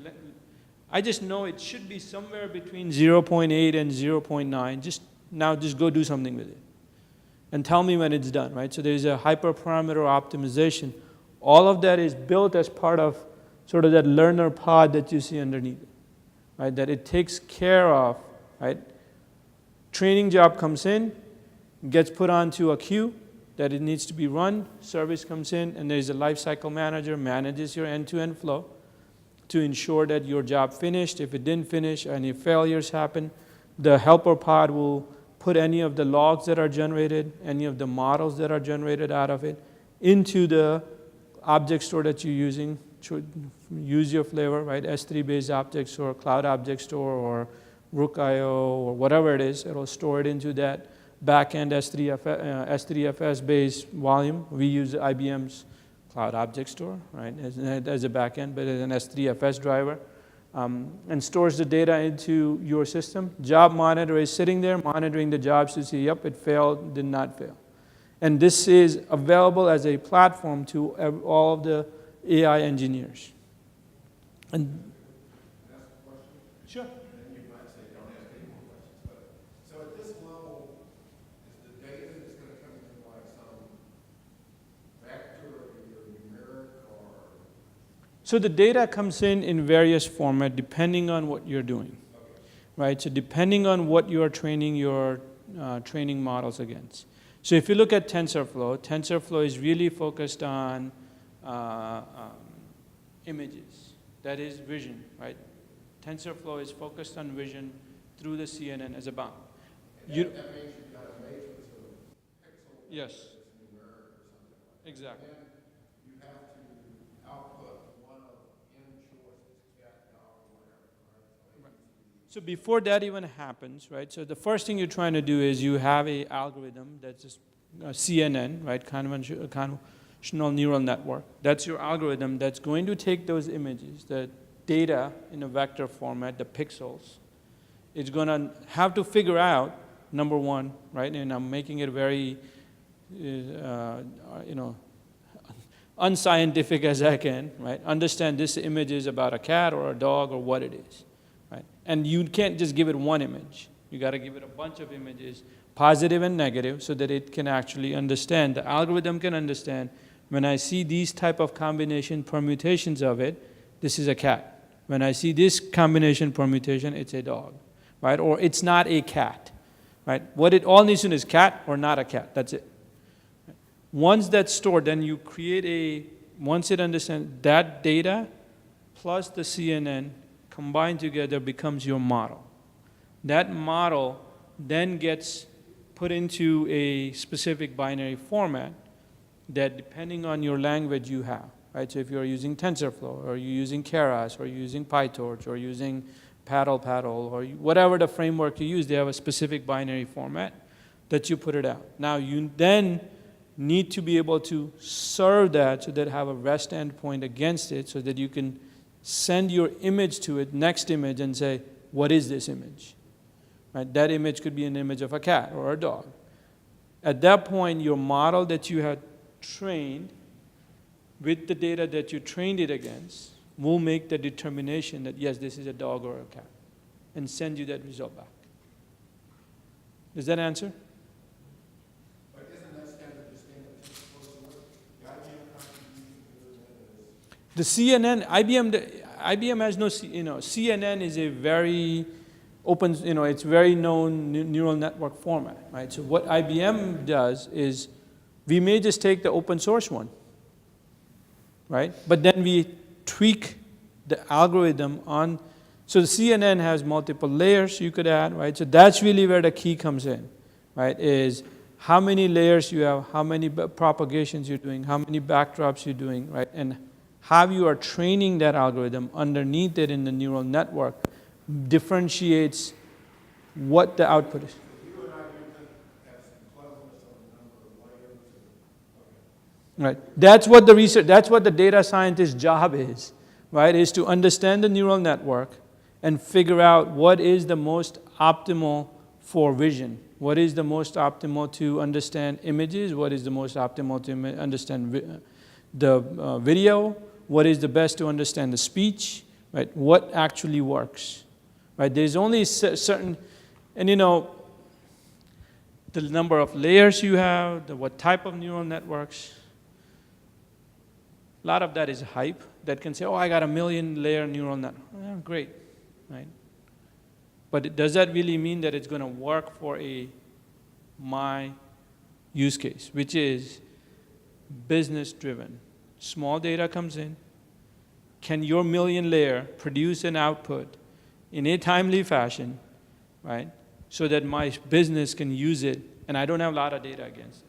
I just know it should be somewhere between 0.8 and 0.9. Just go do something with it. And tell me when it's done, right? So there's a hyperparameter optimization. All of that is built as part of sort of that learner pod that you see underneath it, right? That it takes care of, right? Training job comes in, gets put onto a queue that it needs to be run, service comes in, and there's a lifecycle manager, manages your end-to-end flow to ensure that your job finished. If it didn't finish, any failures happen, the helper pod will put any of the logs that are generated, any of the models that are generated out of it into the object store that you're using. Use your flavor, right? S3-based object store, cloud object store, or Rook.io, or whatever it is. It'll store it into that backend S3FS-based volume. We use IBM's cloud object store, right, as a backend, but as an S3FS driver, and stores the data into your system. Job monitor is sitting there monitoring the jobs to see, yep, it failed, did not fail. And this is available as a platform to all of the AI engineers. And sure. So the data comes in various formats depending on what you're doing, right? So depending on what you're training your training models against. So if you look at TensorFlow is really focused on images. That is vision, right? TensorFlow is focused on vision through the CNN as a bound. That means you've got a matrix of pixels. Yes. Numeric or something like exactly. That. So before that even happens, right, so the first thing you're trying to do is you have an algorithm that's just CNN, right, convolutional neural network. That's your algorithm that's going to take those images, the data in a vector format, the pixels. It's going to have to figure out, number one, right, and I'm making it very, unscientific as I can, right, understand this image is about a cat or a dog or what it is. Right? And you can't just give it one image. You got to give it a bunch of images, positive and negative, so that it can actually understand. The algorithm can understand, when I see these type of combination permutations of it, this is a cat. When I see this combination permutation, it's a dog, right? Or it's not a cat, right? What it all needs to know is cat or not a cat. That's it. Once that's stored, then you create once it understands that data plus the CNN combined together becomes your model. That model then gets put into a specific binary format that, depending on your language, you have. Right? So if you're using TensorFlow, or you're using Keras, or you're using PyTorch, or using Paddle, or whatever the framework you use, they have a specific binary format that you put it out. Now you then need to be able to serve that so that have a REST endpoint against it so that you can send your image to it, next image, and say, what is this image? Right? That image could be an image of a cat or a dog. At that point, your model that you had trained with the data that you trained it against will make the determination that, yes, this is a dog or a cat, and send you that result back. Does that answer? But isn't that standard distinct? The CNN, IBM has no, CNN is a very open, it's very known neural network format, right? So what IBM does is, we may just take the open source one, right? But then we tweak the algorithm on, so the CNN has multiple layers you could add, right? So that's really where the key comes in, right? Is how many layers you have, how many propagations you're doing, how many backdrops you're doing, right? And how you are training that algorithm underneath it in the neural network differentiates what the output is. Right. That's what the research, that's what the data scientist's job is, right? Is to understand the neural network and figure out what is the most optimal for vision. What is the most optimal to understand images? What is the most optimal to understand the video? What is the best to understand the speech? Right? What actually works? Right? There's only certain, and the number of layers you have, what type of neural networks. A lot of that is hype that can say, oh, I got a 1,000,000-layer neural network. Yeah, great, right? But does that really mean that it's going to work for my use case, which is business-driven? Small data comes in. Can your 1,000,000-layer produce an output in a timely fashion, right, so that my business can use it, and I don't have a lot of data against it?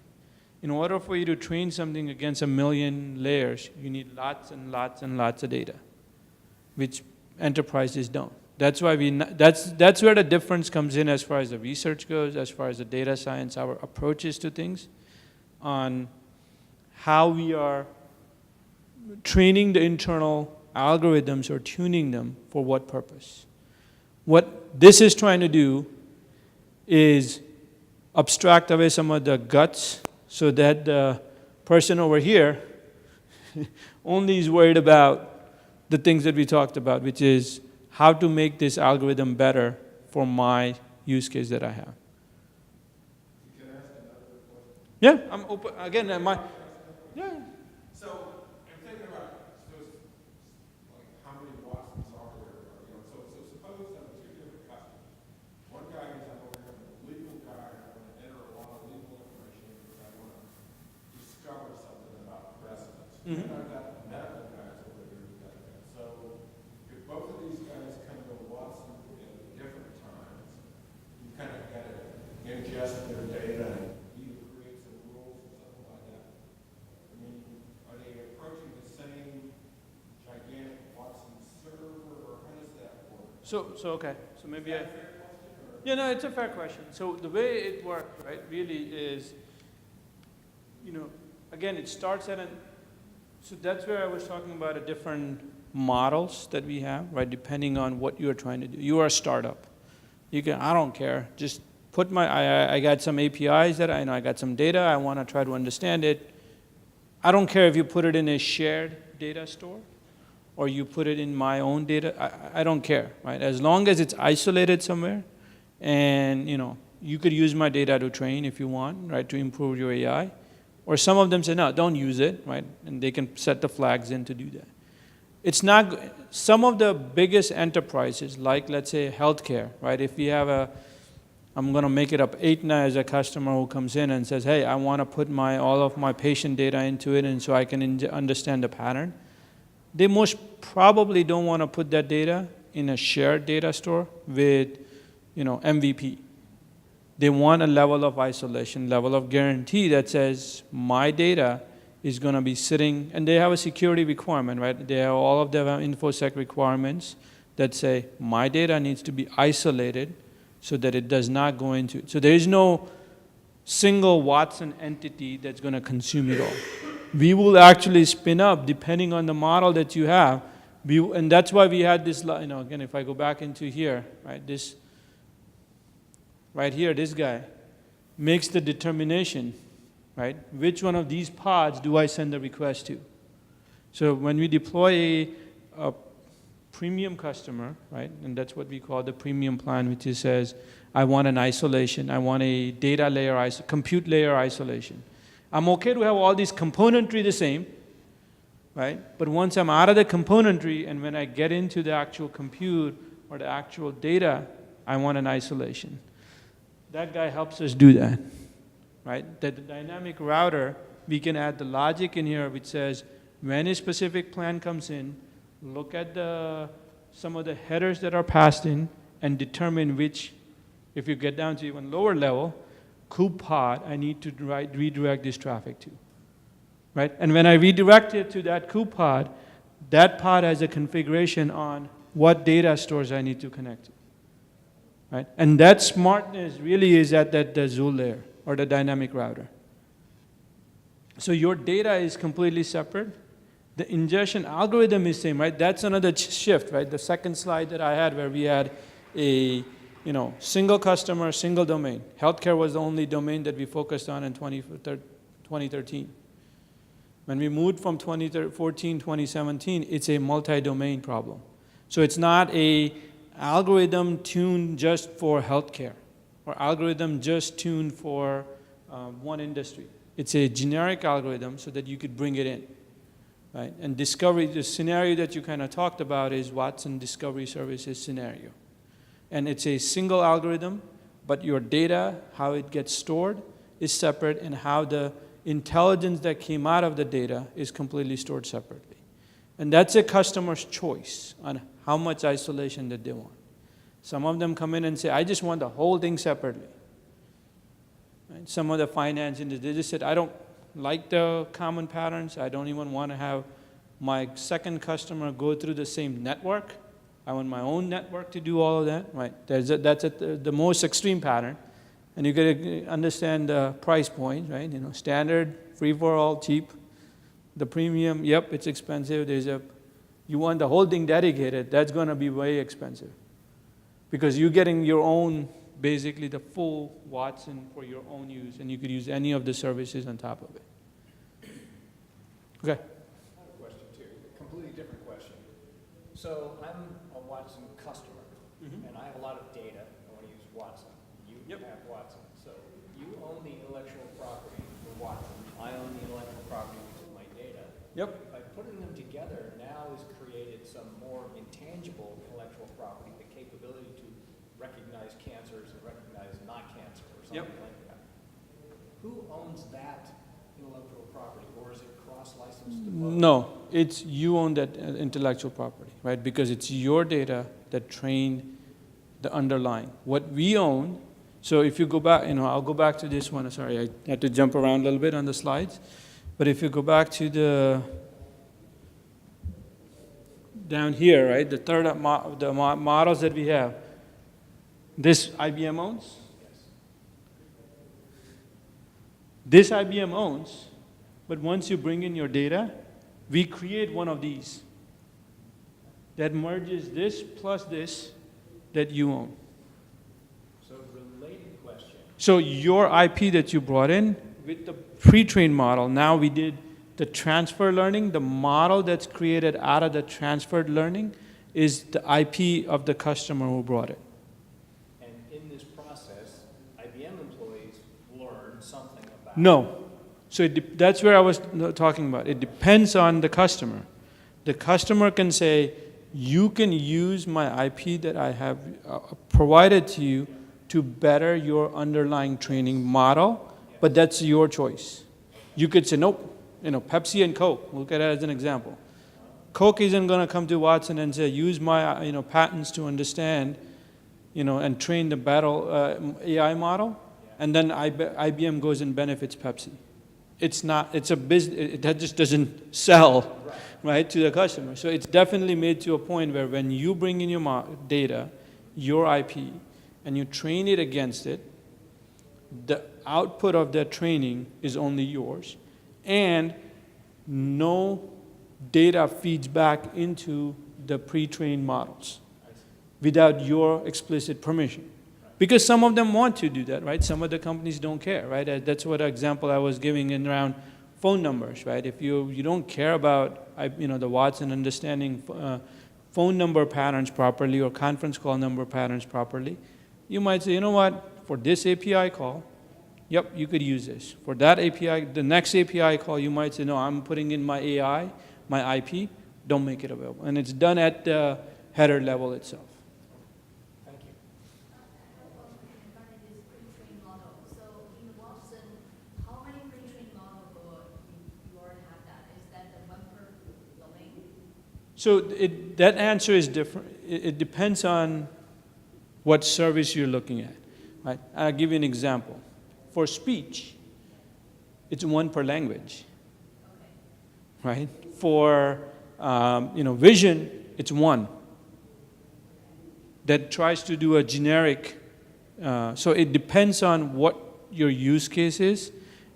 In order for you to train something against 1,000,000 layers, you need lots and lots and lots of data, which enterprises don't. That's why that's where the difference comes in as far as the research goes, as far as the data science, our approaches to things, on how we are training the internal algorithms or tuning them for what purpose. What this is trying to do is abstract away some of the guts so that the person over here only is worried about the things that we talked about, which is how to make this algorithm better for my use case that I have. You can ask another question. Yeah, I'm open. Again, yeah. So, I'm thinking about, like, how many Watsons are there? So suppose I'm two different customers. One guy is, I'm over here, I'm a legal guy, I want to enter a lot of legal information because I want to discover something about precedents. Mhm. And I've got medical guys over here who've got that. So, if both of these guys come to Watson at different times, you kind of got to ingest their data and either create some rules or something like that. I mean, are they approaching the same gigantic Watson server, or how does that work? So okay. So maybe I. Is that a fair question, or? Yeah, no, it's a fair question. So the way it works, right, really is, again, it starts at so that's where I was talking about the different models that we have, right, depending on what you're trying to do. You are a startup. I don't care. Just put I got some APIs that I got some data. I want to try to understand it. I don't care if you put it in a shared data store or you put it in my own data. I don't care, right? As long as it's isolated somewhere, and you could use my data to train if you want, right, to improve your AI. Or some of them say, no, don't use it, right? And they can set the flags in to do that. It's not, some of the biggest enterprises, like let's say healthcare, right? If we have I'm going to make it up, Aetna as a customer who comes in and says, hey, I want to put all of my patient data into it and so I can understand the pattern. They most probably don't want to put that data in a shared data store with, MVP. They want a level of isolation, level of guarantee that says my data is going to be sitting, and they have a security requirement, right? They have all of the InfoSec requirements that say my data needs to be isolated so that it does not go into, so there is no single Watson entity that's going to consume it all. We will actually spin up, depending on the model that you have, and that's why we had this, again, if I go back into here, right, this, right here, this guy makes the determination, right? Which one of these pods do I send the request to? So when we deploy a premium customer, right, and that's what we call the premium plan, which says, I want an isolation, I want a data layer, compute layer isolation. I'm okay to have all these componentry the same, right? But once I'm out of the componentry and when I get into the actual compute or the actual data, I want an isolation. That guy helps us do that, right? That the dynamic router, we can add the logic in here which says when a specific plan comes in, look at some of the headers that are passed in and determine which, if you get down to even lower level, kube pod I need to redirect this traffic to, right? And when I redirect it to that kube pod, that pod has a configuration on what data stores I need to connect to. Right? And that smartness really is at the Azure layer or the dynamic router. So your data is completely separate. The ingestion algorithm is same, right? That's another shift, right? The second slide that I had where we had a single customer, single domain. Healthcare was the only domain that we focused on in 2013. When we moved from 2014, 2017, it's a multi-domain problem. So it's not a algorithm tuned just for healthcare or algorithm just tuned for one industry. It's a generic algorithm so that you could bring it in, right? And discovery, the scenario that you kind of talked about is Watson Discovery Services scenario. And it's a single algorithm, but your data, how it gets stored, is separate, and how the intelligence that came out of the data is completely stored separately. And that's a customer's choice on how much isolation that they want. Some of them come in and say, I just want the whole thing separately. Right? Some of the finance industry, they just said, I don't like the common patterns. I don't even want to have my second customer go through the same network. I want my own network to do all of that. Right? That's the most extreme pattern. And you got to understand the price point, right? Standard, free for all, cheap. The premium, yep, it's expensive. You want the whole thing dedicated, that's going to be way expensive. Because you're getting your own, basically the full Watson for your own use, and you could use any of the services on top of it. Okay. I have a question too, a completely different question. So I'm a Watson customer, and I have a lot of data. I want to use Watson. You have Watson. So you own the intellectual property for Watson. I own the intellectual property, which is my data. Yep. By putting them together now has created some more intangible intellectual property, the capability to recognize cancers and recognize not cancer or something like that. Who owns that intellectual property, or is it cross-licensed to both? No, it's you own that intellectual property, right? Because it's your data that trained the underlying. What we own, so if you go back, I'll go back to this one. Sorry, I had to jump around a little bit on the slides. But if you go back to down here, right, the third models that we have, this IBM owns. This IBM owns, but once you bring in your data, we create one of these that merges this plus this that you own. So related question. So your IP that you brought in with the pre-trained model, now we did the transfer learning. The model that's created out of the transferred learning is the IP of the customer who brought it. And in this process, IBM employees learn something about No. So that's where I was talking about. It depends on the customer. The customer can say, you can use my IP that I have provided to you to better your underlying training model, but that's your choice. You could say, nope, Pepsi and Coke, look at it as an example. Coke isn't going to come to Watson and say, use my patents to understand, and train the battle AI model, and then IBM goes and benefits Pepsi. It's not, it's a business, that just doesn't sell, right, to the customer. So it's definitely made to a point where when you bring in your data, your IP, and you train it against it, the output of that training is only yours, and no data feeds back into the pre-trained models without your explicit permission. Because some of them want to do that, right? Some of the companies don't care, right? That's what example I was giving in around phone numbers, right? If you don't care about the Watson understanding phone number patterns properly or conference call number patterns properly, you might say, you know what, for this API call, yep, you could use this. For that API, the next API call, you might say, no, I'm putting in my AI, my IP, don't make it available. And it's done at the header level itself. Thank you. Regarding this pre-trained model, so in Watson, how many pre-trained models you already have that? Is that the one per domain? So that answer is different. It depends on what service you're looking at, right? I'll give you an example. For speech, it's one per language, right? For vision, it's one that tries to do a generic. So it depends on what your use case is,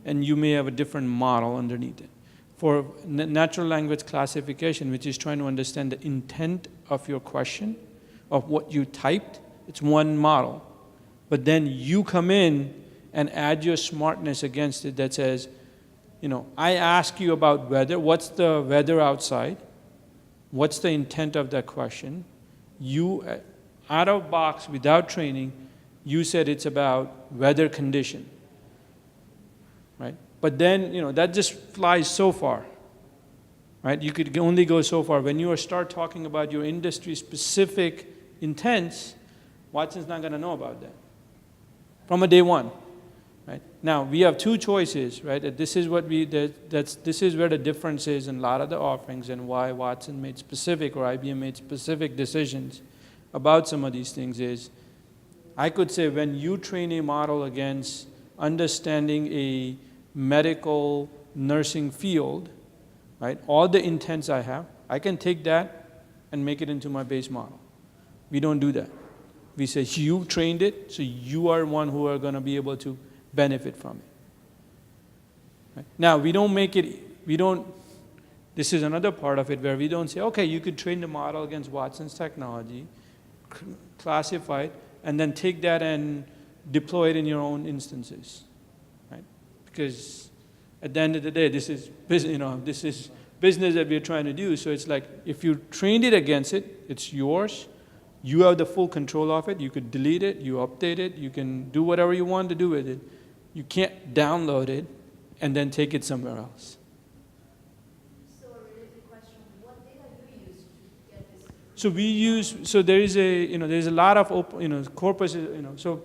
and you may have a different model underneath it. For natural language classification, which is trying to understand the intent of your question, of what you typed, it's one model. But then you come in and add your smartness against it that says, I ask you about weather, what's the weather outside? What's the intent of that question? You, out of box, without training, you said it's about weather condition, right? But then, that just flies so far, right? You could only go so far. When you start talking about your industry-specific intents, Watson's not going to know about that from a day one, right? Now, we have two choices, right? This is what this is where the difference is in a lot of the offerings and why Watson made specific or IBM made specific decisions about some of these things is, I could say when you train a model against understanding a medical nursing field, right? All the intents I have, I can take that and make it into my base model. We don't do that. We say, you trained it, so you are one who are going to be able to benefit from it. Right? Now, we don't This is another part of it where we don't say, okay, you could train the model against Watson's technology, classify it, and then take that and deploy it in your own instances, right? Because at the end of the day, this is this is business that we're trying to do. So it's like, if you trained it against it, it's yours. You have the full control of it. You could delete it, you update it, you can do whatever you want to do with it. You can't download it and then take it somewhere else. So a related question, what data do you use to get this? So we use, so there is there's a lot of open, corpuses, so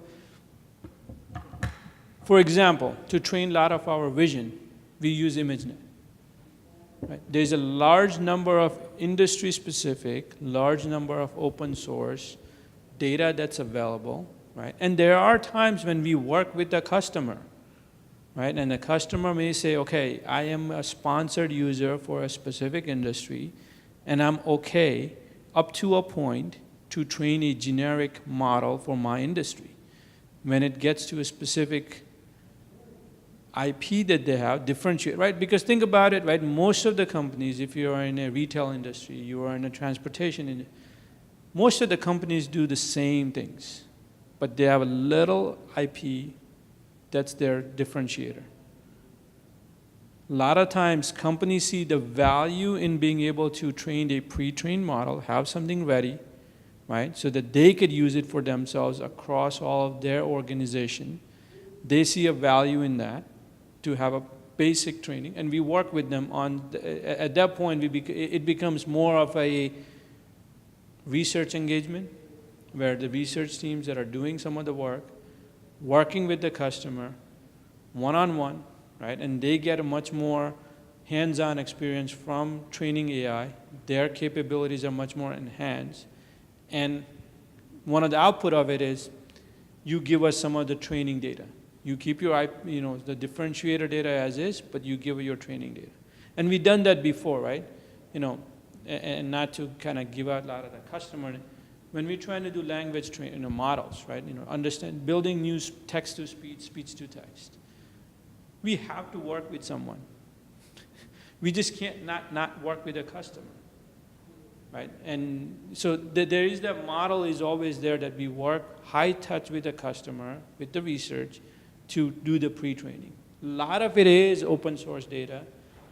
for example, to train a lot of our vision, we use ImageNet. Right? There's a large number of industry-specific, large number of open source data that's available, right? And there are times when we work with the customer, right? And the customer may say, okay, I am a sponsored user for a specific industry, and I'm okay up to a point to train a generic model for my industry. When it gets to a specific IP that they have, differentiate, right? Because think about it, right? Most of the companies, if you are in a retail industry, you are in a transportation industry, most of the companies do the same things, but they have a little IP that's their differentiator. A lot of times, companies see the value in being able to train a pre-trained model, have something ready, right? So that they could use it for themselves across all of their organization. They see a value in that, to have a basic training, and we work with them on, at that point, it becomes more of a research engagement, where the research teams that are doing some of the work, working with the customer, one-on-one, right, and they get a much more hands-on experience from training AI, their capabilities are much more enhanced, and one of the output of it is, you give us some of the training data. You keep your, the differentiator data as is, but you give your training data. And we've done that before, right? And not to kind of give out a lot of the customer. When we're trying to do language models, right? Understand, building new text-to-speech, speech-to-text. We have to work with someone. We just can't not work with a customer, right? And so there is that model is always there that we work high touch with the customer, with the research, to do the pre-training. A lot of it is open source data.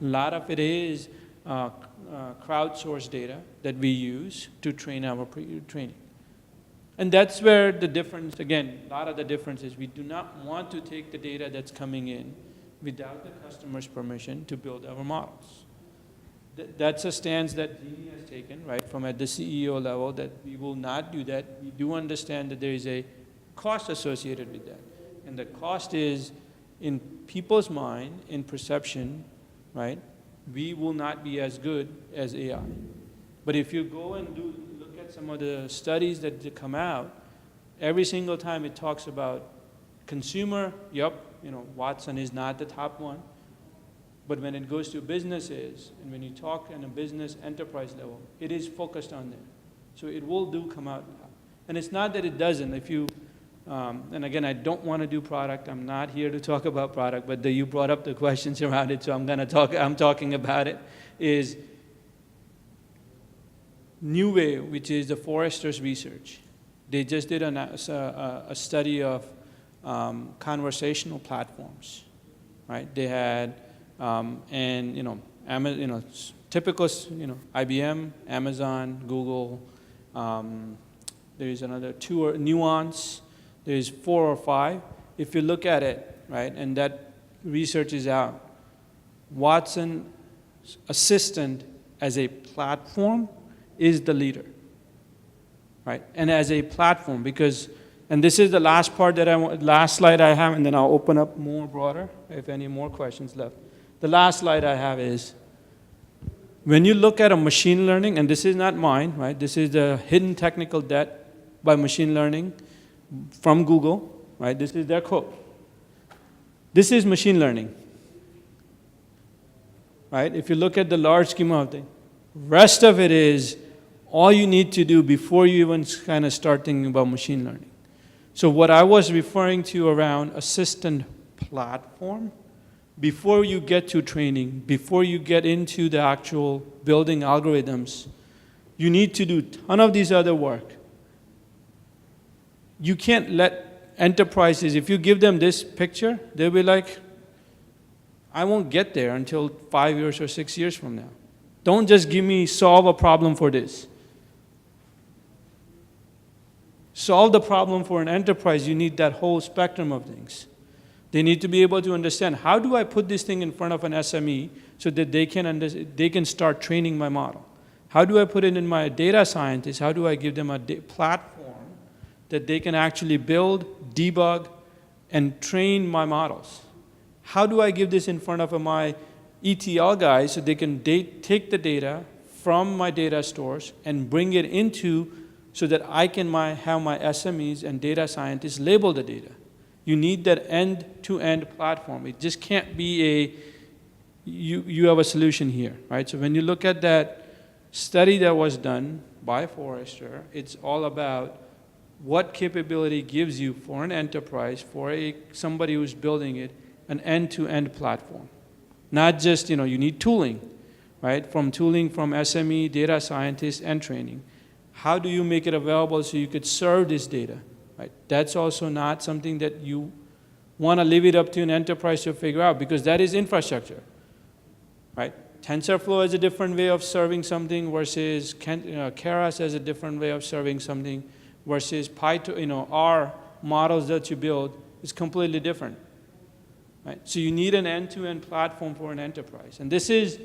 A lot of it is crowdsourced data that we use to train our training. And that's where the difference, again, a lot of the difference is we do not want to take the data that's coming in without the customer's permission to build our models. That's a stance that Dini has taken, right, from at the CEO level, that we will not do that. We do understand that there is a cost associated with that. And the cost is, in people's mind, in perception, right, we will not be as good as AI. But if you go and look at some of the studies that come out, every single time it talks about consumer, Watson is not the top one. But when it goes to businesses, and when you talk on a business enterprise level, it is focused on there. So it will come out. And it's not that it doesn't. If you and again, I don't want to do product. I'm not here to talk about product, but you brought up the questions around it, so I'm talking about it, is New Wave, which is the Forrester's research. They just did a study of conversational platforms, right? They had, typical, IBM, Amazon, Google, there's another two, Nuance, there's 4 or 5. If you look at it, right, and that research is out, Watson Assistant as a platform is the leader, right? And as a platform, because, and this is the last part last slide I have, and then I'll open up more broader if any more questions left. The last slide I have is, when you look at a machine learning, and this is not mine, right? This is the hidden technical debt by machine learning from Google, right? This is their quote. This is machine learning, right? If you look at the large scheme of things, rest of it is all you need to do before you even kind of start thinking about machine learning. So what I was referring to around assistant platform, before you get to training, before you get into the actual building algorithms, you need to do a ton of these other work. You can't let enterprises, if you give them this picture, they'll be like, I won't get there until 5 years or 6 years from now. Don't just give me solve a problem for this. Solve the problem for an enterprise, you need that whole spectrum of things. They need to be able to understand, how do I put this thing in front of an SME so that they can start training my model? How do I put it in my data scientists? How do I give them a platform that they can actually build, debug, and train my models? How do I give this in front of my ETL guys so they can take the data from my data stores and bring it into so that I can have my SMEs and data scientists label the data? You need that end-to-end platform. It just can't be you have a solution here, right? So when you look at that study that was done by Forrester, it's all about what capability gives you for an enterprise, for somebody who's building it, an end-to-end platform. Not just, you need tooling, right? From tooling from SME, data scientists, and training. How do you make it available so you could serve this data? Right? That's also not something that you want to leave it up to an enterprise to figure out, because that is infrastructure. Right? TensorFlow has a different way of serving something versus Keras has a different way of serving something versus Python, R models that you build is completely different. Right? So you need an end-to-end platform for an enterprise. And this is,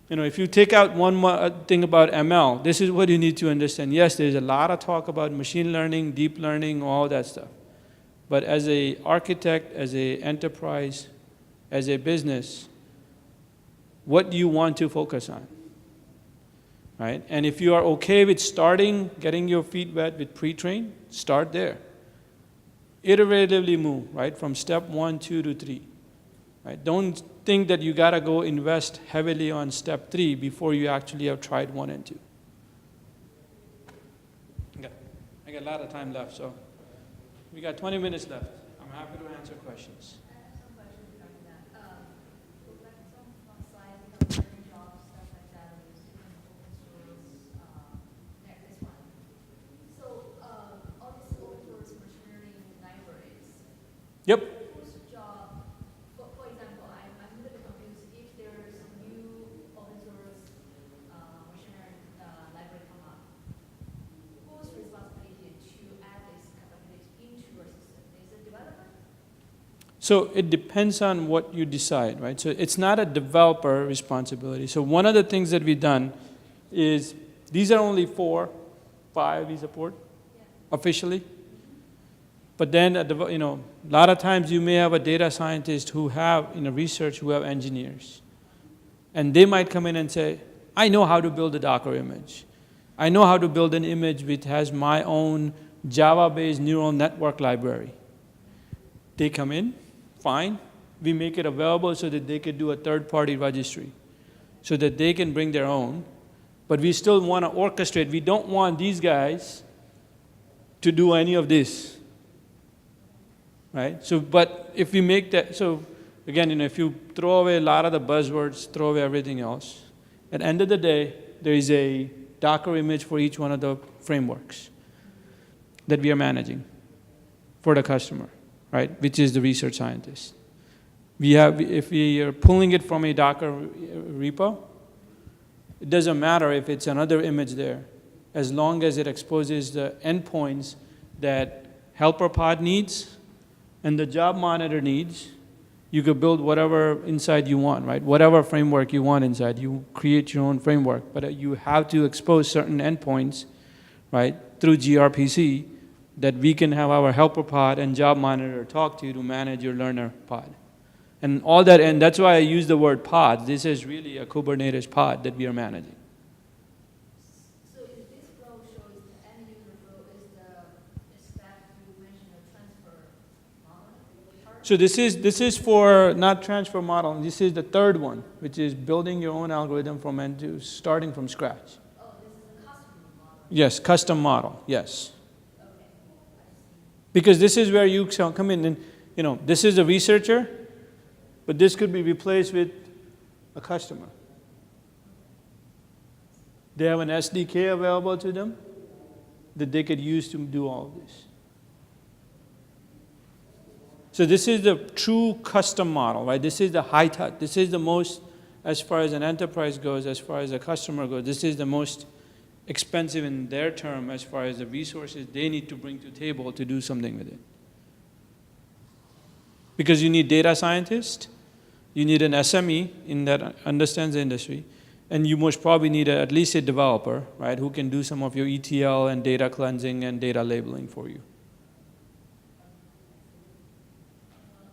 if you take out one thing about ML, this is what you need to understand. Yes, there's a lot of talk about machine learning, deep learning, all that stuff. But as an architect, as an enterprise, as a business, what do you want to focus on? Right? And if you are okay with getting your feet wet with pre-train, start there. Iteratively move, right, from step 1, 2 to 3. Right? Don't think that you got to go invest heavily on step 3 before you actually have tried 1 and 2. Okay. I got a lot of time left, so we got 20 minutes left. I'm happy to answer questions. I have some questions regarding that. Like some slides, learning jobs, stuff like that, or student open source, this one. So all these open source machine learning libraries. Yep. Whose job, for example, I'm a little bit confused. If there's a new open source machine learning library come up, whose responsibility to add this capability into your system? Is it developer? So it depends on what you decide, right? So it's not a developer responsibility. So one of the things that we've done is, these are only 4, 5 we support officially. But then, a lot of times you may have a data scientist who have, research, who have engineers. And they might come in and say, I know how to build a Docker image. I know how to build an image which has my own Java-based neural network library. They come in, fine. We make it available so that they could do a third-party registry, so that they can bring their own. But we still want to orchestrate. We don't want these guys to do any of this. Right? So, but if we make that, so again, if you throw away a lot of the buzzwords, throw away everything else, at the end of the day, there is a Docker image for each one of the frameworks that we are managing for the customer, right? Which is the research scientist. If we are pulling it from a Docker repo, it doesn't matter if it's another image there, as long as it exposes the endpoints that helper pod needs and the job monitor needs. You could build whatever inside you want, right? Whatever framework you want inside, you create your own framework. But you have to expose certain endpoints, right, through gRPC, that we can have our helper pod and job monitor talk to manage your learner pod. And all that, and that's why I use the word pod. This is really a Kubernetes pod that we are managing. So if this flow shows the end user flow, is the step you mentioned a transfer model? So this is for not transfer model. This is the third one, which is building your own algorithm from end to starting from scratch. Oh, this is a custom model. Yes, custom model. Yes. Okay, I see. Because this is where you come in and, this is a researcher, But this could be replaced with a customer. They have an SDK available to them that they could use to do all of this. So this is the true custom model, right? This is the high touch. This is the most, as far as an enterprise goes, as far as a customer goes, this is the most expensive in their term as far as the resources they need to bring to the table to do something with it. Because you need data scientists, you need an SME in that understands the industry, and you most probably need at least a developer, right, who can do some of your ETL and data cleansing and data labeling for you.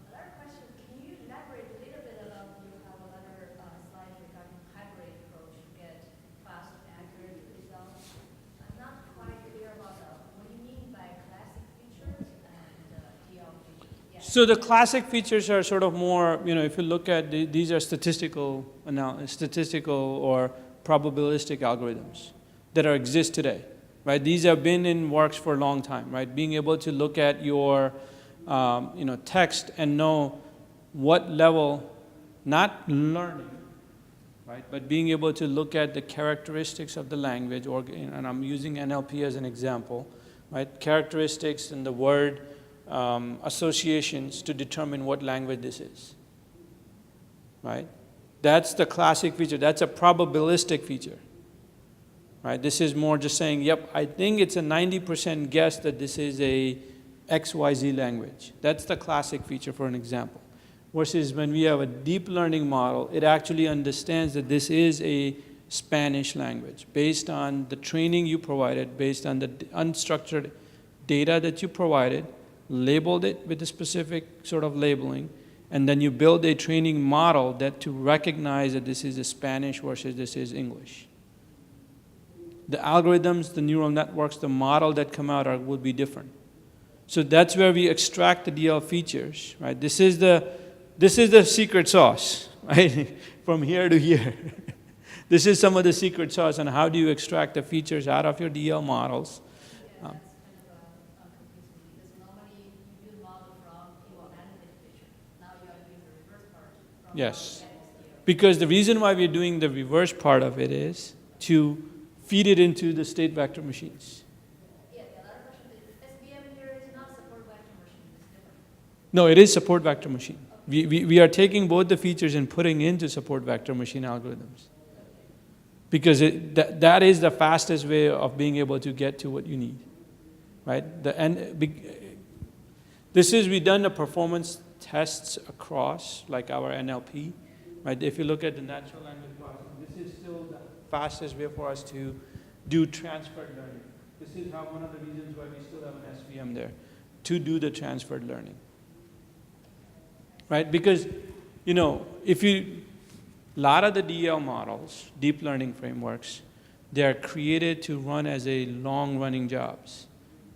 Another question, can you elaborate a little bit about, you have another slide regarding hybrid approach to get fast and accurate results. I'm not quite clear about what you mean by classic features and DL features. Yeah. So the classic features are sort of more, if you look at these are statistical or probabilistic algorithms that exist today, right? These have been in works for a long time, right? Being able to look at your, text and know what level, not learning, right? But being able to look at the characteristics of the language, and I'm using NLP as an example, right? Characteristics in the word associations to determine what language this is, right? That's the classic feature. That's a probabilistic feature, right? This is more just saying, yep, I think it's a 90% guess that this is a XYZ language. That's the classic feature for an example. Versus when we have a deep learning model, it actually understands that this is a Spanish language based on the training you provided, based on the unstructured data that you provided, labeled it with a specific sort of labeling, and then you build a training model that to recognize that this is a Spanish versus this is English. The algorithms, the neural networks, the model that come out will be different. So that's where we extract the DL features, right? This is the secret sauce, right? From here to here. This is some of the secret sauce on how do you extract the features out of your DL models. Yeah, that's kind of confusing because normally you do the model from your analytic feature. Now you are doing the reverse part from Yes. your Because the reason why we're doing the reverse part of it is to feed it into the state vector machines. Yeah, the other question is SVM here is not support vector machine, it's different. No, it is support vector machine. We are taking both the features and putting into support vector machine algorithms. Because that is the fastest way of being able to get to what you need, right? We've done the performance tests across, like our NLP, right? If you look at the natural language processing, this is still the fastest way for us to do transferred learning. This is one of the reasons why we still have an SVM there, to do the transferred learning, right? Because, a lot of the DL models, deep learning frameworks, they are created to run as a long-running jobs,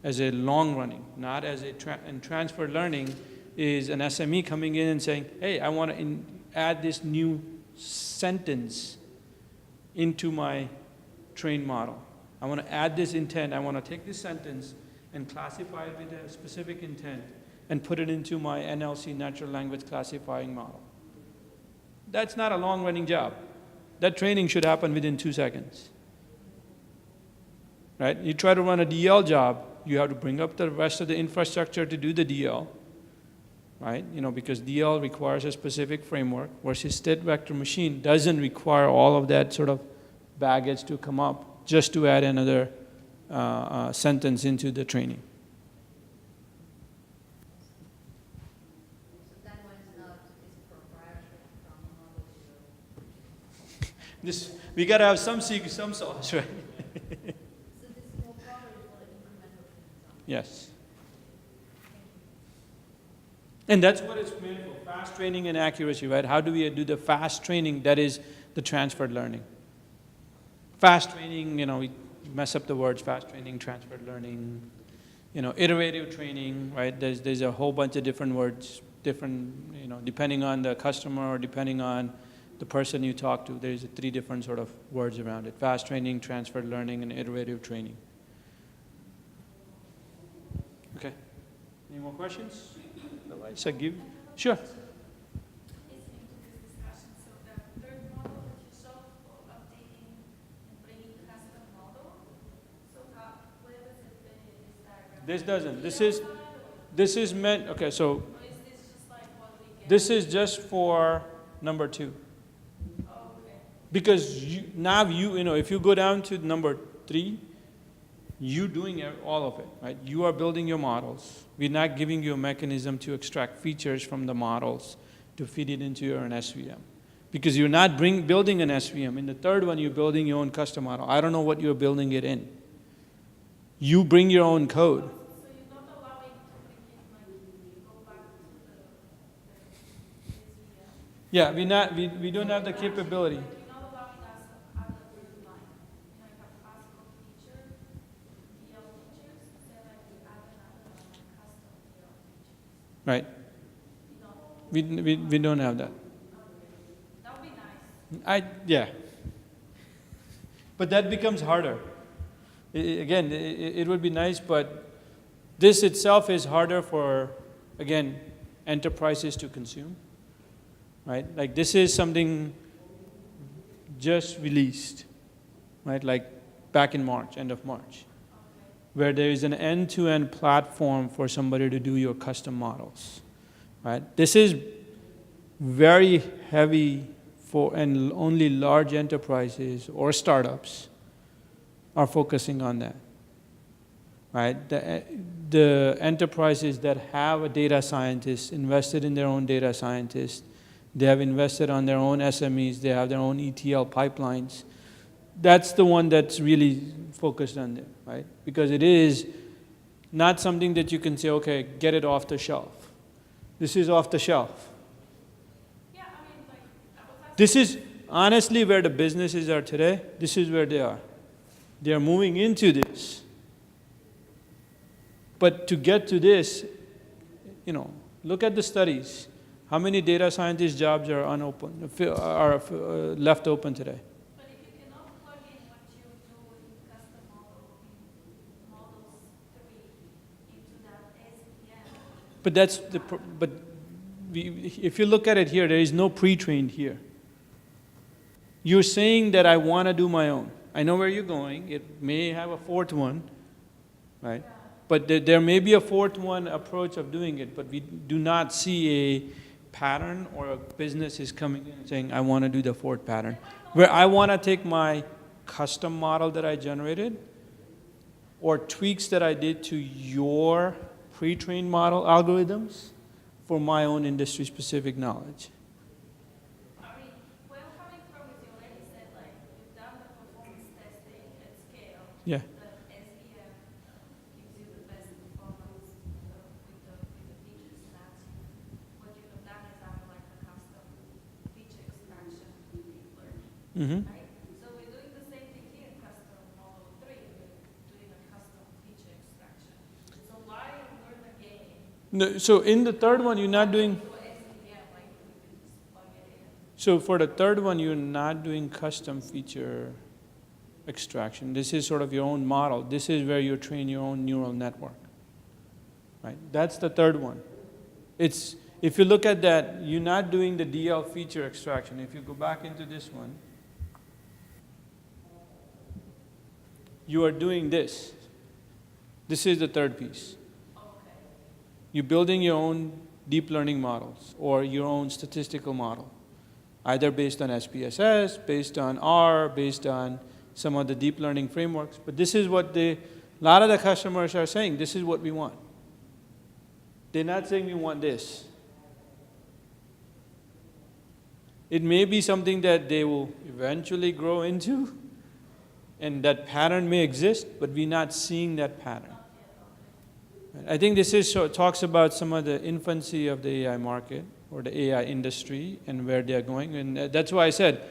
as a long-running, not as a and transfer learning is an SME coming in and saying, hey, I want to add this new sentence into my trained model. I want to add this intent. I want to take this sentence and classify it with a specific intent and put it into my NLC, natural language classifying model. That's not a long-running job. That training should happen within 2 seconds. Right? You try to run a DL job, you have to bring up the rest of the infrastructure to do the DL, right? Because DL requires a specific framework, versus state vector machine doesn't require all of that sort of baggage to come up just to add another sentence into the training. We got to have some secret, some sauce, right? So this is more properly for the incremental training. Yes. And that's what it's meant for, fast training and accuracy, right? How do we do the fast training that is the transferred learning? Fast training, we mess up the words, fast training, transferred learning, iterative training, right? There's a whole bunch of different words, depending on the customer or depending on the person you talk to, there's 3 different sort of words around it. Fast training, transferred learning, and iterative training. Okay. Any more questions? Otherwise, I give. Sure. Is This doesn't. This is meant, okay, so this is just for number 2. Because now you know, if you go down to number 3, you doing all of it, right? You are building your models. We're not giving you a mechanism to extract features from the models to feed it into your own SVM. Because you're not building an SVM. In the third one, you're building your own custom model. I don't know what you're building it in. You bring your own code. So you're not allowing to bring it like go back to the SVM? Yeah, we don't have the capability. Like you're not allowing us to add a third line. You know, you have classical feature, DL features, then like you add another custom DL features. Right. You don't. We don't have that. That would be nice. Yeah. But that becomes harder. Again, it would be nice, but this itself is harder for, again, enterprises to consume, right? Like this is something just released, right? Like back in March, end of March, where there is an end-to-end platform for somebody to do your custom models, right? This is very heavy for, and only large enterprises or startups are focusing on that, right? The enterprises that have a data scientist invested in their own data scientist, they have invested on their own SMEs, they have their own ETL pipelines. That's the one that's really focused on them, right? Because it is not something that you can say, okay, get it off the shelf. This is off the shelf. Yeah, I mean, like, I was asking. This is honestly where the businesses are today. This is where they are. They are moving into this. But to get to this, you know, look at the studies. How many data scientist jobs are left open today? But if you cannot plug in what you do in custom model, in models 3 into that SVM. But that's if you look at it here, there is no pre-trained here. You're saying that I want to do my own. I know where you're going. It may have a fourth one, right? But there may be a fourth one approach of doing it, but we do not see a pattern or a business is coming in and saying, I want to do the fourth pattern. Where I want to take my custom model that I generated or tweaks that I did to your pre-trained model algorithms for my own industry-specific knowledge. I mean, where I'm coming from is you already said, like, you've done the performance testing at scale. Yeah. The SVM gives you the best performance with the features that what you have done is have like a custom feature extraction with deep learning, Mm-hmm. right? So we're doing the same thing here in custom model 3. We're doing a custom feature extraction. So why learn the game? No, so in the third one, you're not doing. So for the third one, you're not doing custom feature extraction. This is sort of your own model. This is where you train your own neural network, right? That's the third one. It's, if you look at that, you're not doing the DL feature extraction. If you go back into this one, you are doing this. This is the third piece. You're building your own deep learning models or your own statistical model, either based on SPSS, based on R, based on some of the deep learning frameworks. But this is what a lot of the customers are saying, this is what we want. They're not saying we want this. It may be something that they will eventually grow into, and that pattern may exist, but we're not seeing that pattern. I think this is talks about some of the infancy of the AI market or the AI industry and where they're going, and that's why I said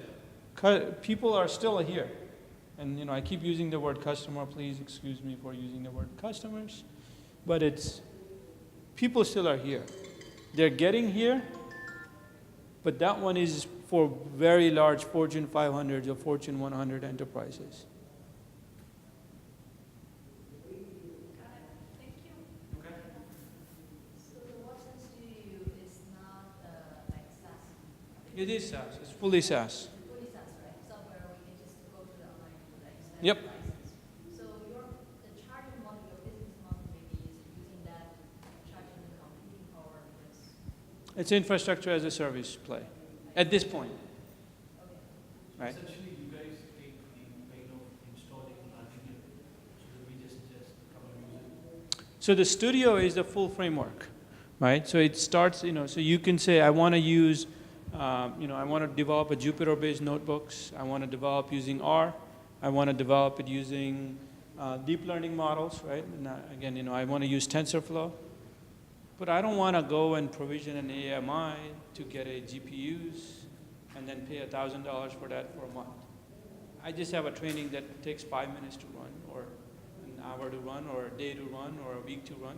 people are still here. And you know, I keep using the word customer. Please excuse me for using the word customers, but it's people still are here. They're getting here, but that one is for very large Fortune 500 or Fortune 100 enterprises. It is SaaS. It's fully SaaS. Fully SaaS, right? Somewhere we can just go to the online and do the extend Yep. license. So the charging model, your business model maybe is It's infrastructure as a service play at this point, right? Essentially, you guys take the pain of installing and running it, so that we just come and use it. So the studio is the full framework, right? So it starts, so you can say, I want to use, I want to develop a Jupyter-based notebooks. I want to develop using R. I want to develop it using deep learning models, right? And again, I want to use TensorFlow. But I don't want to go and provision an AMI to get a GPUs and then pay $1,000 for that for a month. I just have a training that takes 5 minutes to run, or an hour to run, or a day to run, or a week to run.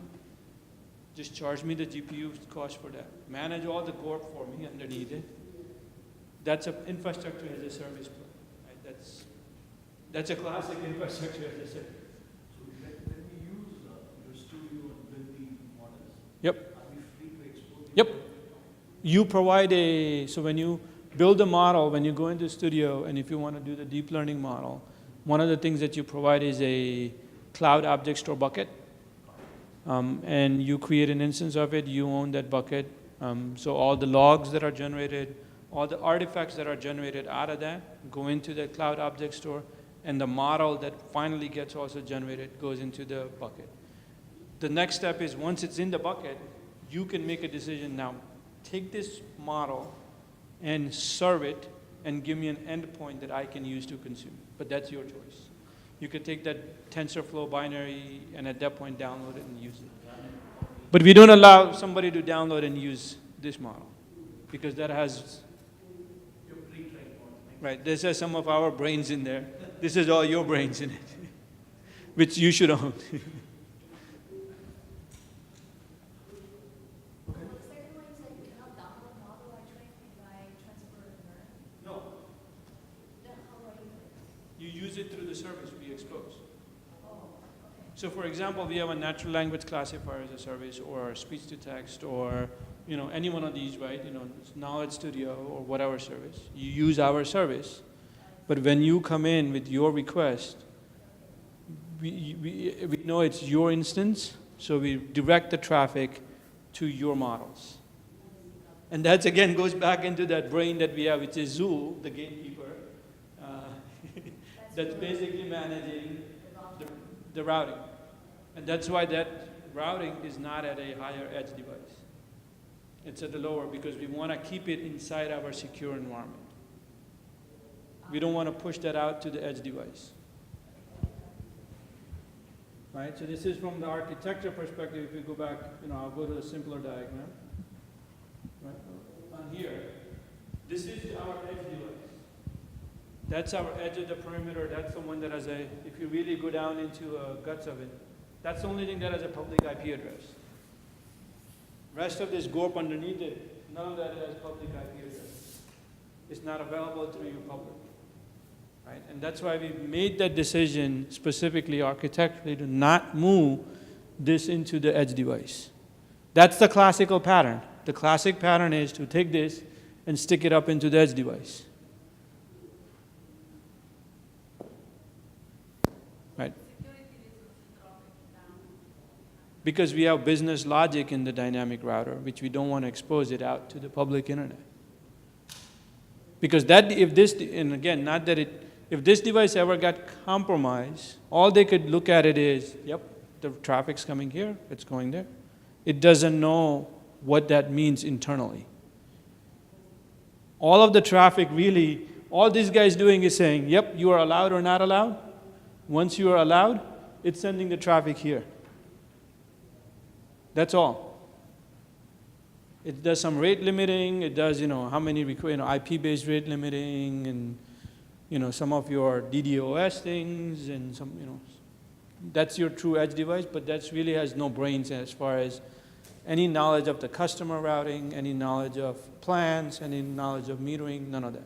Just charge me the GPU cost for that. Manage all the GORP for me underneath it. That's an infrastructure as a service play. Right? That's a classic infrastructure as a service. So when we use your studio and build the models, Yep. are we free to export the Yep. You provide so when you build a model, when you go into Studio, and if you want to do the deep learning model, one of the things that you provide is a cloud object store bucket. And you create an instance of it, you own that bucket. So all the logs that are generated, all the artifacts that are generated out of that go into the cloud object store, and the model that finally gets also generated goes into the bucket. The next step is once it's in the bucket, you can make a decision now. Take this model and serve it and give me an endpoint that I can use to consume. But that's your choice. You could take that TensorFlow binary and at that point download it and use it. But we don't allow somebody to download and use this model because that has, your pre-trained model? right, this has some of our brains in there. This is all your brains in it, which you should own. The second one, you said you cannot download model actually by transfer and learn. No, Then how are you doing this? you use it through the service we expose. Oh, okay. So for example, we have a natural language classifier as a service, or speech to text, or any one of these, right? Knowledge Studio or whatever service. You use our service, but when you come in with your request, we know it's your instance, so we direct the traffic to your models. And that again goes back into that brain that we have, which is Zool, the gatekeeper, that's basically managing the routing. And that's why that routing is not at a higher edge device. It's at the lower because we want to keep it inside our secure environment. We don't want to push that out to the edge device. Right, so this is from the architecture perspective. If you go back, I'll go to a simpler diagram. Right, on here, this is our edge device. That's our edge of the perimeter. That's the one that has if you really go down into guts of it, that's the only thing that has a public IP address. Rest of this GORP underneath it, none of that has public IP address. It's not available through your public. Right? And that's why we made that decision specifically architecturally to not move this into the edge device. That's the classical pattern. The classic pattern is to take this and stick it up into the edge device. Right? Because we have business logic in the dynamic router, which we don't want to expose it out to the public internet. Because if this device ever got compromised, all they could look at it is, yep, the traffic's coming here, it's going there. It doesn't know what that means internally. All of the traffic really, all this guy's doing is saying, yep, you are allowed or not allowed. Once you are allowed, it's sending the traffic here. That's all. It does some rate limiting, it does, how many, IP-based rate limiting, and some of your DDoS things, and some, that's your true edge device, but that really has no brains as far as any knowledge of the customer routing, any knowledge of plans, any knowledge of metering, none of that.